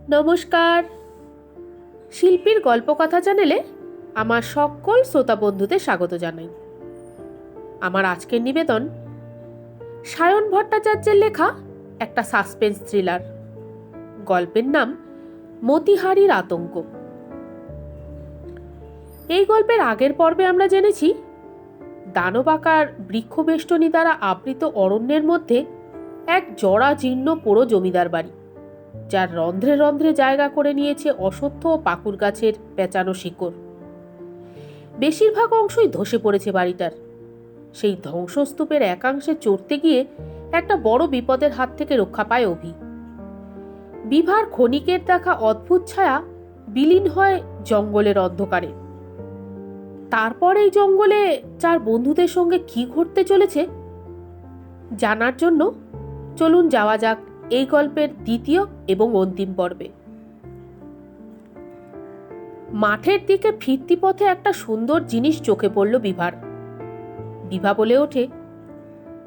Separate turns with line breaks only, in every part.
নমস্কার। শিল্পীর গল্পকথা চ্যানেলে আমার সকল শ্রোতা বন্ধুদের স্বাগত জানাই। আমার আজকের নিবেদন সায়ন ভট্টাচার্যের লেখা একটা সাসপেন্স থ্রিলার। গল্পের নাম মতিহারির আতঙ্ক। এই গল্পের আগের পর্বে আমরা জেনেছি দানবাকার বৃক্ষবেষ্টনী দ্বারা আবৃত অরণ্যের মধ্যে এক জরাজীর্ণ পোড়ো জমিদার বাড়ি, যার রন্ধ্রে রন্ধ্রে জায়গা করে নিয়েছে অশ্বত্থ ও পাকুর গাছের পেঁচানো শিকড়। বেশিরভাগ অংশই ধসে পড়েছে বাড়িটার। সেই ধ্বংসস্তূপের একাংশে চড়তে গিয়ে একটা বড় বিপদের হাত থেকে রক্ষা পায় অভি। বিভার ক্ষণিকের দেখা অদ্ভুত ছায়া বিলীন হয় জঙ্গলের অন্ধকারে। তারপর এই জঙ্গলে চার বন্ধুদের সঙ্গে কি ঘটতে চলেছে জানার জন্য চলুন যাওয়া যাক এই গল্পের দ্বিতীয় এবং অন্তিম পর্বে। মাঠের দিকে ফিরতি পথে একটা সুন্দর জিনিস চোখে পড়ল বিভার। বিভা বলে ওঠে,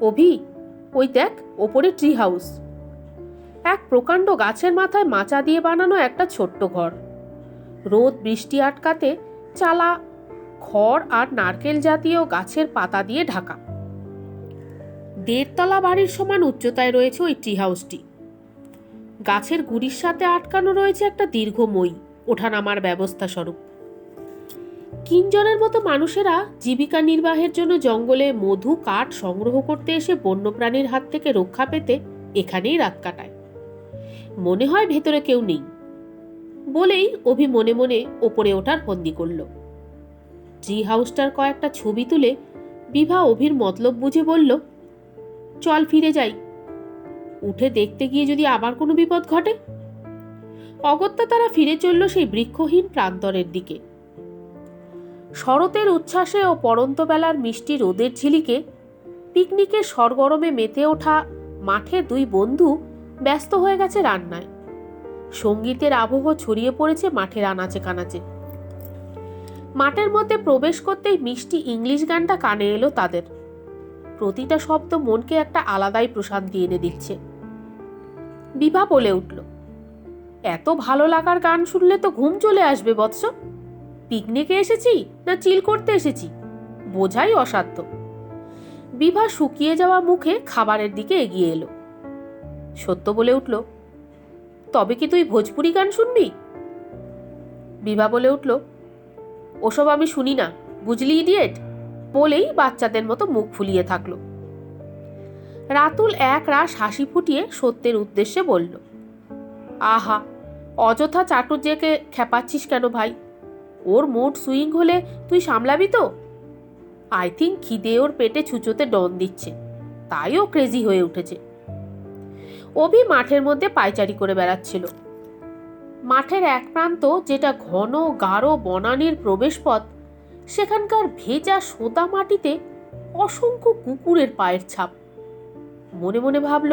অভি, ওই দেখ, ওপরে ট্রি হাউস। এক প্রকাণ্ড গাছের মাথায় মাচা দিয়ে বানানো একটা ছোট্ট ঘর। রোদ বৃষ্টি আটকাতে চালা খড় আর নারকেল জাতীয় গাছের পাতা দিয়ে ঢাকা। 1.5 তলা বাড়ির সমান উচ্চতায় রয়েছে ওই ট্রি হাউসটি। গাছের গুড়ির সাথে আটকানো রয়েছে একটা দীর্ঘ মই, ওঠানামার ব্যবস্থা স্বরূপ। কিঞ্জরের মতো মানুষেরা জীবিকা নির্বাহের জন্য জঙ্গলে মধু কাঠ সংগ্রহ করতে এসে বন্যপ্রাণীর হাত থেকে রক্ষা পেতে এখানেই রাত কাটায়। মনে হয় ভেতরে কেউ নেই বলেই অভি মনে মনে ওপরে ওঠার ফন্দি করল। ট্রি হাউসটার কয়েকটা ছবি তুলে বিভা অভির মতলব বুঝে বলল, চল ফিরে যাই। উঠে দেখতে গিয়ে যদি আবার কোনো বিপদ ঘটে। অগত্যা তারা ফিরে চলল সেই বৃক্ষহীন প্রান্তরের দিকে। শরতের উচ্ছ্বাসে ও পড়ন্ত বেলার মিষ্টি রোদের ঝিলিকে পিকনিকের সরগরমে মেতে ওঠা মাঠে দুই বন্ধু ব্যস্ত হয়ে গেছে রান্নায়। সঙ্গীতের আবহ ছড়িয়ে পড়েছে মাঠের আনাচে কানাচে। মাঠের মধ্যে প্রবেশ করতেই মিষ্টি ইংলিশ গানটা কানে এলো তাদের। প্রতিটা শব্দ মনকে একটা আলাদাই প্রশান্তি এনে দিচ্ছে। বিভা বলে উঠল, এত ভালো লাগার গান শুনলে তো ঘুম চলে আসবে বৎস। পিকনিকে এসেছি না চিল করতে এসেছি বোঝাই অসাধ্য। বিভা শুকিয়ে যাওয়া মুখে খাবারের দিকে এগিয়ে এলো। সত্য বলে উঠল, তবে কি তুই ভোজপুরি গান শুনবি? বিভা বলে উঠল, ওসব আমি শুনি না, বুঝলি ইডিয়েট, বলেই বাচ্চাদের মতো মুখ ফুলিয়ে থাকলো। রাতুল এক রাশ হাসি ফুটিয়ে সত্যের উদ্দেশ্যে বলল, আহা, অযথা চাটুর্যকে খেপাচ্ছিস কেন ভাই? ওর মুড সুইং হলে তুই সামলাবি তো? আই থিঙ্ক খিদে ওর পেটে ছুঁচোতে ডন দিচ্ছে, তাই ও ক্রেজি হয়ে উঠেছে। অভি মাঠের মধ্যে পায়চারি করে বেড়াচ্ছিল। মাঠের এক প্রান্ত, যেটা ঘন গাঢ় বনানীর প্রবেশপথ, সেখানকার ভেজা সোদা মাটিতে অসংখ্য কুকুরের পায়ের ছাপ। মনে মনে ভাবল,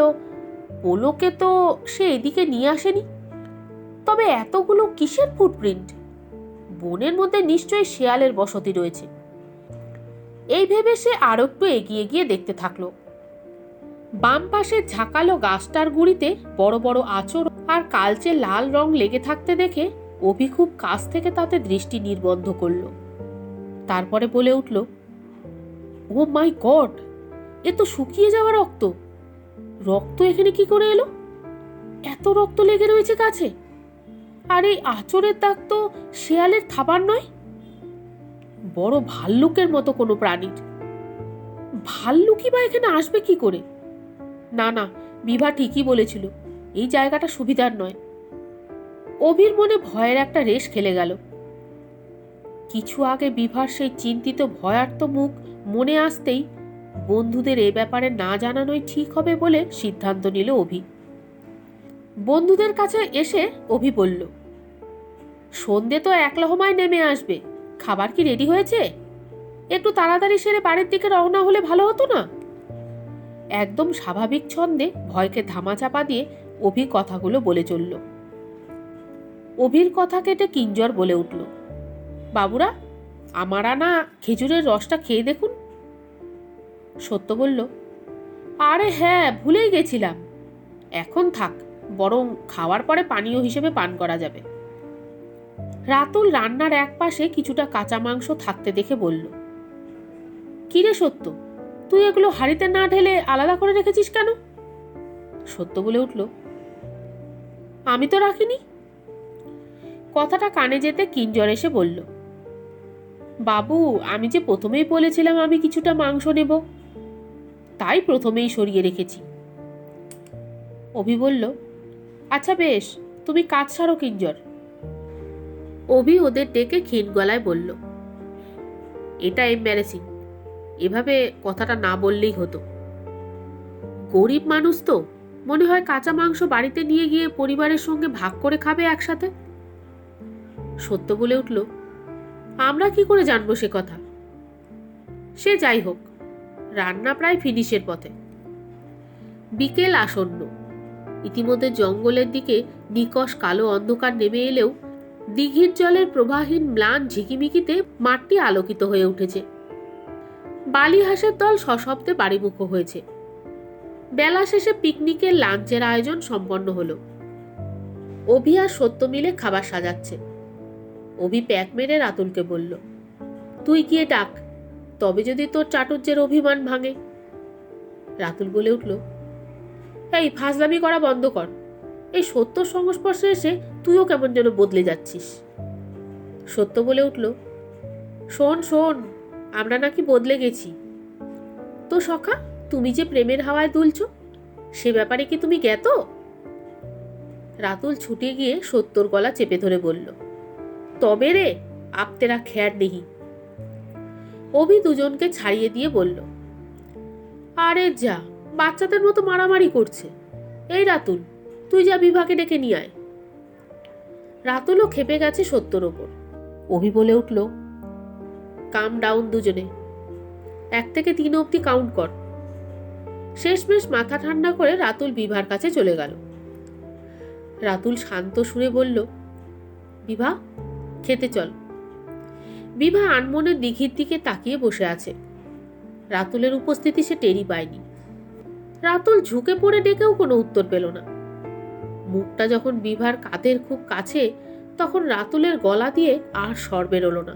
পোলোকে তো সে এদিকে নিয়ে আসেনি, তবে এতগুলো কিসের ফুটপ্রিন্ট? বনের মধ্যে নিশ্চয়ই শেয়ালের বসতি রয়েছে। এই ভেবে সে আরো একটু এগিয়ে গিয়ে দেখতে থাকলো। বাম পাশের ঝাঁকালো গাছটার গুড়িতে বড় বড় আঁচড় আর কালচে লাল রং লেগে থাকতে দেখে অভি খুব কাছ থেকে তাতে দৃষ্টি নির্বন্ধ করল। তারপরে বলে উঠল, ও মাই গড, এ তো শুকিয়ে যাওয়া রক্ত। রক্ত এখানে কি করে এলো? এত রক্ত লেগে রয়েছে গাছে। আর এই আঁচড়ের দাগ তো শেয়ালের থাবার নয়, বড় ভাল্লুকের মতো কোনো প্রাণীর। ভাল্লুকই বা এখানে আসবে কি করে? না না, বিভা ঠিকই বলেছিল, এই জায়গাটা সুবিধার নয়। অভির মনে ভয়ের একটা রেশ খেলে গেল। কিছু আগে বিভার সেই চিন্তিত ভয়ার্ত মুখ মনে আসতেই বন্ধুদের এ ব্যাপারে না জানানোই ঠিক হবে বলে সিদ্ধান্ত নিল অভি। বন্ধুদের কাছে এসে অভি বলল, সন্ধে তো এক লহমায় নেমে আসবে, খাবার কি রেডি হয়েছে? একটু তাড়াতাড়ি সেরে বাড়ির দিকে রওনা হলে ভালো হতো না? একদম স্বাভাবিক ছন্দে ভয়কে ধামাচাপা দিয়ে অভি কথাগুলো বলে চলল। অভির কথা কেটে কিঞ্জর বলে উঠল, বাবুরা, আমার আনা খেজুরের রসটা খেয়ে দেখুন। সত্য বলল, আরে হ্যাঁ, ভুলেই গেছিলাম, এখন থাক, বরং খাওয়ার পরে পানীয় হিসেবে পান করা যাবে। রাতুল রান্নার এক পাশে কিছুটা কাঁচা মাংস থাকতে দেখে বলল, কিরে সত্য, তুই এগুলো হাঁড়িতে না ঢেলে আলাদা করে রেখেছিস কেন? সত্য বলে উঠল, আমি তো রাখিনি। কথাটা কানে যেতে কিঞ্জর এসে বলল, বাবু, আমি যে প্রথমেই বলেছিলাম আমি কিছুটা মাংস নেব, তাই প্রথমেই সরিয়ে রেখেছি। অভি বলল, আচ্ছা বেশ, তুমি কাজ সারো কিঞ্জর। অভি ওদের ডেকে ক্ষীণ গলায় বলল, এটা এম্বারেসিং, এভাবে কথাটা না বললেই হতো। গরিব মানুষ তো, মনে হয় কাঁচা মাংস বাড়িতে নিয়ে গিয়ে পরিবারের সঙ্গে ভাগ করে খাবে একসাথে। সত্য বলে উঠল, আমরা কি করে জানবো সে কথা? সে যাই হোক, রান্না প্রায় ফিনিশের পথে। বিকেল আসন্ন। ইতিমধ্যে জঙ্গলের দিকে নিকষ কালো অন্ধকার নেমে এলেও দিঘির জলের প্রবাহীন ম্লান ঝিকিমিকিতে মাঠটি আলোকিত হয়ে উঠেছে। বালি হাঁসের দল সশব্দে বাড়িমুখ হয়েছে। বেলা শেষে পিকনিকের লাঞ্চের আয়োজন সম্পন্ন হলো। অভি আর সত্য মিলে খাবার সাজাচ্ছে। অভি প্যাক মেরে রাতুলকে বলল, তুই গিয়ে ডাক, তবে যদি তোর চাটুর্যের অভিমান ভাঙে। রাতুল বলে উঠল, এই ফাজলামি করা বন্ধ কর, এই সত্যর সংস্পর্শে এসে তুইও কেমন যেন বদলে যাচ্ছিস। সত্য বলে উঠল, শোন শোন, আমরা নাকি বদলে গেছি। তো সখা, তুমি যে প্রেমের হাওয়ায় দুলছ, সে ব্যাপারে কি তুমি জ্ঞাত? রাতুল ছুটে গিয়ে সত্যর গলা চেপে ধরে বলল, তবে রে, আপ তেরা খ্যার নেহি। অভি দুজনকে ছাড়িয়ে দিয়ে বলল, আরে যা, বাচ্চাদের মতো মারামারি করছে। এই রাতুল, তুই যা বিভাকে ডেকে নিয়ে আয়। রাতুলও খেপে গেছে সত্যর ওপর। অভি বলে উঠল, কাম ডাউন দুজনে, 1 থেকে 3 অবধি কাউন্ট কর। শেষমেশ মাথা ঠান্ডা করে রাতুল বিভার কাছে চলে গেল। রাতুল শান্ত সুরে বলল, বিভা, খেতে চল। বিভা আনমনে দিঘির দিকে তাকিয়ে বসে আছে। রাতুলের উপস্থিতি সে টেরই পায়নি। রাতুল ঝুঁকে পড়ে ডেকেও কোনো উত্তর পেল না। মুখটা যখন বিভার কাঁধের খুব কাছে, তখন রাতুলের গলা দিয়ে আর স্বর বেরোলো না।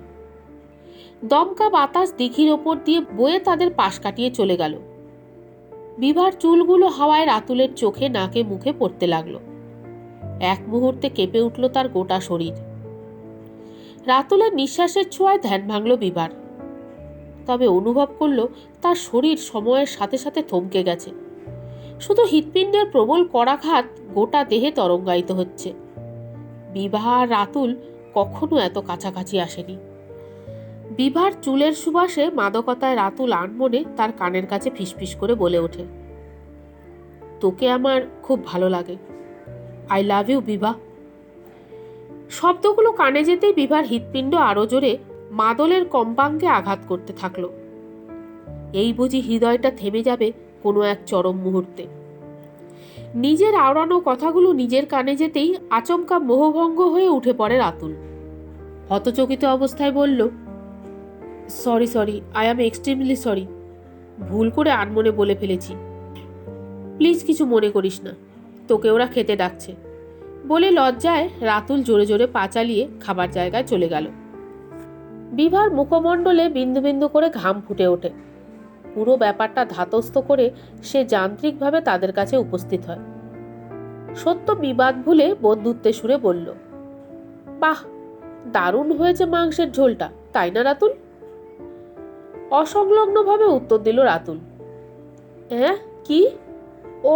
দমকা বাতাস দিঘির ওপর দিয়ে বয়ে তাদের পাশ কাটিয়ে চলে গেল। বিভার চুলগুলো হাওয়ায় রাতুলের চোখে নাকে মুখে পড়তে লাগলো। এক মুহূর্তে কেঁপে উঠল তার গোটা শরীর। রাতুলের নিঃশ্বাসের ছোঁয়ায় ধ্যান ভাঙল বিভার। তবে অনুভব করল তার শরীর সময়ের সাথে সাথে থমকে গেছে। শুধু হৃৎপিণ্ডের প্রবল করাঘাত গোটা দেহে তরঙ্গায়িত হচ্ছে। বিভা আর রাতুল কখনো এত কাছাকাছি আসেনি। বিভার চুলের সুবাসে মাদকতায় রাতুল আনমনে তার কানের কাছে ফিসফিস করে বলে ওঠে, তোকে আমার খুব ভালো লাগে, আই লাভ ইউ বিভা। শব্দগুলো কানে যেতেই বিভার হৃৎপিণ্ড আরো জোরে মাদলের কম্পাঙ্কে আঘাত করতে থাকলো। এই বুঝি হৃদয়টা থেমে যাবে কোনো এক চরম মুহূর্তে। নিজের আওড়ানো কথাগুলো নিজের কানে যেতেই আচমকা মোহভঙ্গ হয়ে উঠে পড়ে রাতুল। হতচকিত অবস্থায় বলল, sorry sorry, I am extremely sorry, ভুল করে আনমনে বলে ফেলেছি, প্লিজ কিছু মনে করিস না, তোকে ওরা খেতে ডাকছে। বলে লজ্জায় রাতুল জোরে জোরে পা চালিয়ে খাবার জায়গায় চলে গেল। বিভার মুখমণ্ডলে বিন্দু বিন্দু করে ঘাম ফুটে ওঠে। পুরো ব্যাপারটা ধাতস্থ করে সে যান্ত্রিকভাবে তাদের কাছে উপস্থিত হয়। সত্য বিবাদ ভুলে বন্ধুত্বের সুরে বলল, বাহ, দারুণ হয়েছে মাংসের ঝোলটা, তাই না রাতুল? অসংলগ্নভাবে উত্তর দিল রাতুল, হ্যাঁ কি? ও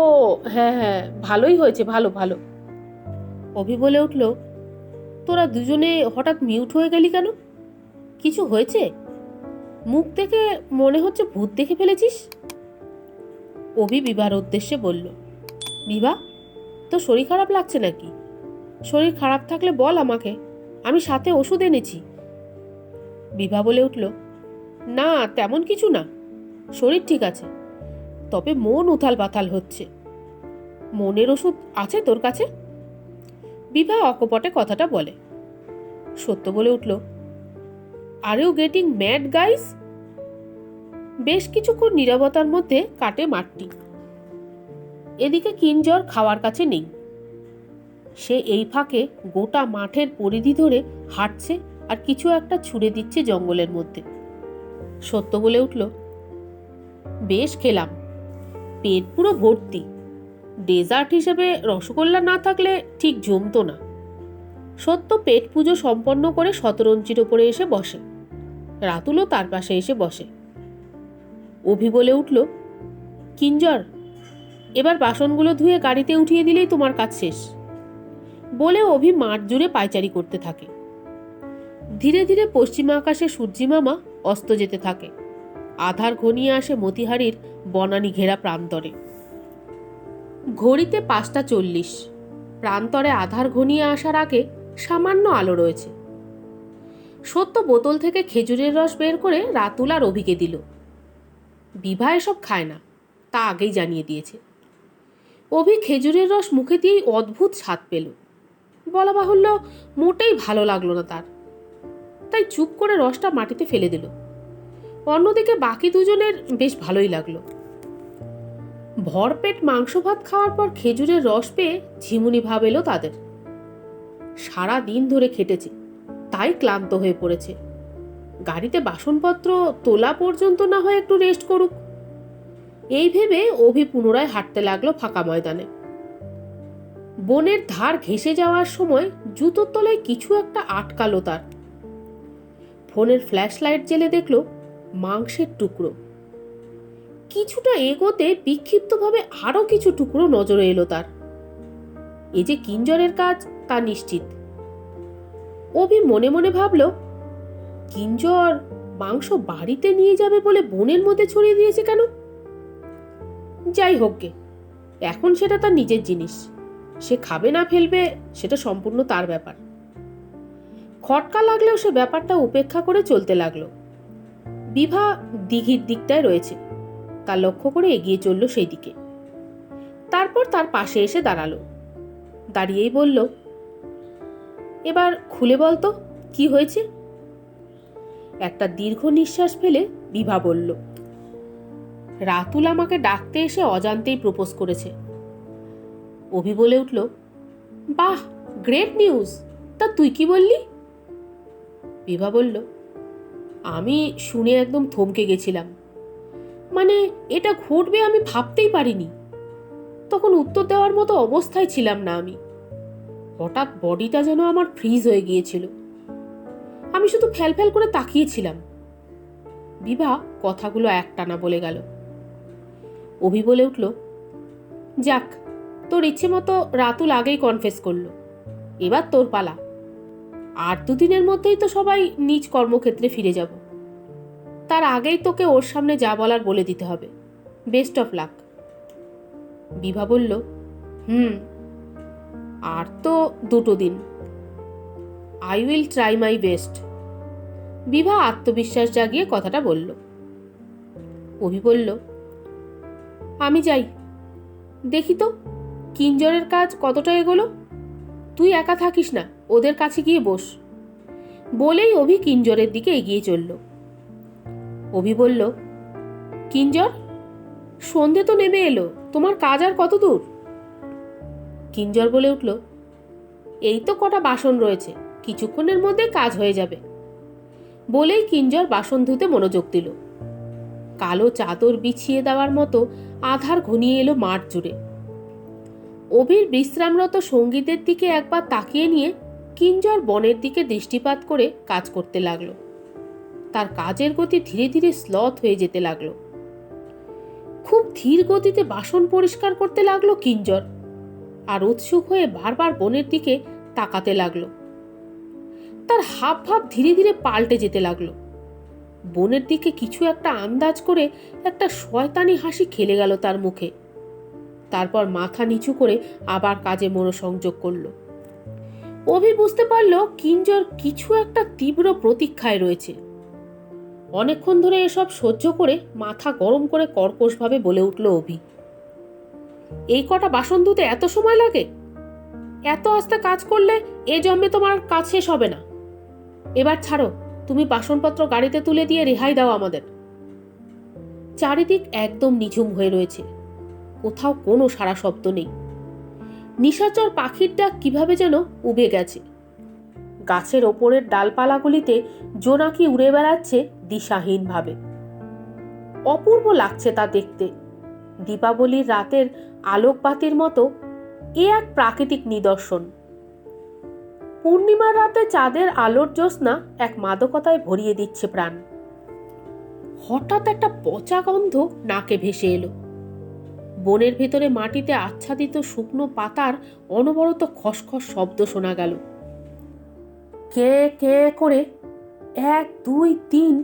হ্যাঁ হ্যাঁ, ভালোই হয়েছে, ভালো ভালো। অভি বলে উঠল, তোরা দুজনে হঠাৎ মিউট হয়ে গেলি কেন? কিছু হয়েছে? মুখ দেখে মনে হচ্ছে ভূত দেখে ফেলেছিস। অভি বিভার উদ্দেশ্যে বলল, বিভা, তোর শরীর খারাপ লাগছে নাকি? শরীর খারাপ থাকলে বল আমাকে, আমি সাথে ওষুধ এনেছি। বিভা বলে উঠল, না তেমন কিছু না, শরীর ঠিক আছে, তবে মন উথাল পাথাল হচ্ছে। মনের ওষুধ আছে তোর কাছে? বিভা অকপটে কথাটা বলে। সত্য বলে উঠল, are you getting mad guys? বেশ কিছুক্ষণ নীরবতার মধ্যে কাটে মাঠটি। এদিকে কিঞ্জর খাওয়ার কাছে নেই। সে এই ফাঁকে গোটা মাঠের পরিধি ধরে হাঁটছে আর কিছু একটা ছুঁড়ে দিচ্ছে জঙ্গলের মধ্যে। সত্য বলে উঠল, বেশ খেলাম, পেট পুরো ভর্তি। ডেজার্ট হিসেবে রসগোল্লা না থাকলে ঠিক জমতো না। সত্য পেট পুজো সম্পন্ন করে শতরঞ্চির ওপরে এসে বসে। রাতুলও তার পাশে এসে বসে। অভি বলে উঠল, কিঞ্জর, এবার বাসনগুলো ধুয়ে গাড়িতে উঠিয়ে দিলেই তোমার কাজ শেষ। বলে অভি মাঠ জুড়ে পায়চারি করতে থাকে। ধীরে ধীরে পশ্চিমা আকাশে সূর্যিমামা অস্ত যেতে থাকে। আধার ঘনিয়ে আসে মতিহারির বনানী ঘেরা প্রান্তরে। ঘড়িতে 5:40। প্রান্তরে আধার ঘনিয়ে আসার আগে সামান্য আলো রয়েছে। সত্য বোতল থেকে খেজুরের রস বের করে রাতুল আর অভিকে দিল। বিভা এসব খায় না, তা আগেই জানিয়ে দিয়েছে। অভি খেজুরের রস মুখে দিয়েই অদ্ভুত স্বাদ পেল। বলা বাহুল্য, মোটেই ভালো লাগলো না তার। তাই চুপ করে রসটা মাটিতে ফেলে দিল। অন্যদিকে বাকি দুজনের বেশ ভালোই লাগলো। ভরপেট মাংস ভাত খাওয়ার পর খেজুরের রস পেয়ে ঝিমুনি ভাব এলো তাদের। সারা দিন ধরে খেটেছে, তাই ক্লান্ত হয়ে পড়েছে। গাড়িতে বাসনপত্র তোলা পর্যন্ত না হয় একটু রেস্ট করুক, এই ভেবে অভি পুনরায় হাঁটতে লাগলো ফাঁকা ময়দানে। বনের ধার ঘেঁষে যাওয়ার সময় জুতোর তলায় কিছু একটা আটকালো তার। ফোনের ফ্ল্যাশ লাইট জেলে দেখলো মাংসের টুকরো। কিছুটা এগোতে বিক্ষিপ্তভাবে আরো কিছু টুকরো নজরে এলো তার। এ যে কিঞ্জরের কাজ তা নিশ্চিত। অভি মনে মনে ভাবল, কিঞ্জর মাংস বাড়িতে নিয়ে যাবে বলে বনের মধ্যে ছড়িয়ে দিয়েছে কেন? যাই হোক গে, এখন সেটা তার নিজের জিনিস। সে খাবে না ফেলবে সেটা সম্পূর্ণ তার ব্যাপার। খটকা লাগলেও সে ব্যাপারটা উপেক্ষা করে চলতে লাগলো। বিভা দিঘির দিকটায় রয়েছে, তার লক্ষ্য করে এগিয়ে চলল সেই দিকে। তারপর তার পাশে এসে দাঁড়ালো। দাঁড়িয়েই বলল, এবার খুলে বলতো কি হয়েছে? একটা দীর্ঘ নিঃশ্বাস ফেলে বিভা বলল, রাতুল আমাকে ডাকতে এসে অজান্তেই প্রপোজ করেছে। অভি বলে উঠল, বাহ, গ্রেট নিউজ! তা তুই কি বললি? বিভা বলল, আমি শুনে একদম থমকে গেছিলাম। মানে এটা ঘটবে আমি ভাবতেই পারিনি। তখন উত্তর দেওয়ার মতো অবস্থায় ছিলাম না আমি। হঠাৎ বডিটা যেন আমার ফ্রিজ হয়ে গিয়েছিল। আমি শুধু ফ্যালফ্যাল করে তাকিয়েছিলাম। বিভা কথাগুলো একটানা বলে গেল। অভি বলে উঠল, যাক, তোর ইচ্ছে মতো রাতুল আগেই কনফেস করলো, এবার তোর পালা। আর 2 দিনের মধ্যেই তো সবাই নিজ কর্মক্ষেত্রে ফিরে যাব। তার আগেই তোকে ওর সামনে যা বলার বলে দিতে হবে। Best of luck. বিভা বলল, আর তো 2 দিন। I will try my best. Bibha আত্মবিশ্বাস জাগিয়ে কথাটা বলল। অভি বলল, আমি যাই, দেখি তো কিঞ্জরের কাজ কতটা এগোলো। তুই একা থাকিস না, ওদের কাছে গিয়ে বস। বলেই অভি কিঞ্জরের দিকে এগিয়ে চলল। অভি বলল, কিঞ্জর, সন্ধে তো নেমে এলো, তোমার কাজ আর কত দূর? কিঞ্জর বলে উঠল, এই তো কটা বাসন রয়েছে, কিছুক্ষণের মধ্যে কাজ হয়ে যাবে। বলেই কিঞ্জর বাসন ধুতে মনোযোগ দিল। কালো চাদর বিছিয়ে দেওয়ার মতো আধার ঘনিয়ে এলো মাঠ জুড়ে। অভির বিশ্রামরত সঙ্গীদের দিকে একবার তাকিয়ে নিয়ে কিঞ্জর বনের দিকে দৃষ্টিপাত করে কাজ করতে লাগলো। তার কাজের গতি ধীরে ধীরে স্লথ হয়ে যেতে লাগলো। খুব ধীর গতিতে বাসন পরিষ্কার করতে লাগলো কিঞ্জর, আর উৎসুক হয়ে বারবার বনের দিকে তাকাতে লাগলো। তার হাব ভাব ধীরে ধীরে পাল্টে যেতে লাগলো। বনের দিকে কিছু একটা আন্দাজ করে একটা শয়তানি হাসি খেলে গেল তার মুখে। তারপর মাথা নিচু করে আবার কাজে মনোসংযোগ করলো। অভি বুঝতে পারল কিঞ্জর কিছু একটা তীব্র প্রতীক্ষায় রয়েছে। অনেকক্ষণ ধরে এসব সহ্য করে মাথা গরম করে কর্কশভাবে বলে উঠল অভি, এই কটা বাসন ধুতে এত সময় লাগে? এত আস্তে কাজ করলে এ জন্মে তোমার কাজ শেষ হবে না। এবার ছাড়ো, তুমি বাসনপত্র গাড়িতে তুলে দিয়ে রেহাই দাও আমাদের। চারিদিক একদম নিঝুম হয়ে রয়েছে, কোথাও কোনো সাড়া শব্দ নেই। নিশাচর পাখির ডাক কিভাবে যেন উবে গেছে। গাছের ওপরের ডালপালাগুলিতে জোনাকি উড়ে বেড়াচ্ছে দিশাহীনভাবে। অপূর্ব লাগছে তা দেখতে। দীপাবলির রাতের আলোকবাতির মতো এ এক প্রাকৃতিক নিদর্শন। পূর্ণিমার রাতে চাঁদের আলোর জ্যোৎস্না এক মাদকতায় ভরিয়ে দিচ্ছে প্রাণ। হঠাৎ একটা পচা গন্ধ নাকে ভেসে এলো। বনের ভেতরে মাটিতে আচ্ছাদিত শুকনো পাতার অনবরত খসখস শব্দ শোনা গেল। কে কে করে 1 2 3,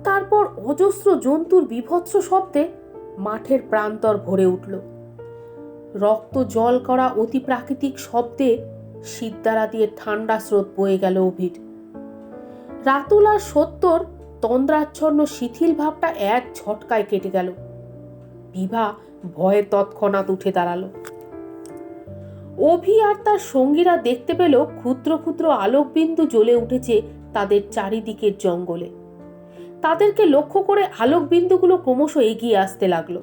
তারপর অজস্র জন্তুর বীভৎস শব্দে মাঠের প্রান্তর ভরে উঠল। রক্ত জল করা অতি প্রাকৃতিক শব্দে সিদ্ধারা দিয়ে ঠান্ডা স্রোত বয়ে গেল অভির। রাতুল আর সত্যর তন্দ্রাচ্ছন্ন শিথিল ভাবটা এক ঝটকায় কেটে গেল। বিভা ভয়ে তৎক্ষণাৎ উঠে দাঁড়ালো। অভি আর তার সঙ্গীরা দেখতে পেল ক্ষুদ্র ক্ষুদ্র আলোকবিন্দু জ্বলে উঠেছে তাদের চারিদিকের জঙ্গলে। তাদেরকে লক্ষ্য করে আলোকবিন্দুগুলো ক্রমশ এগিয়ে আসতে লাগলো।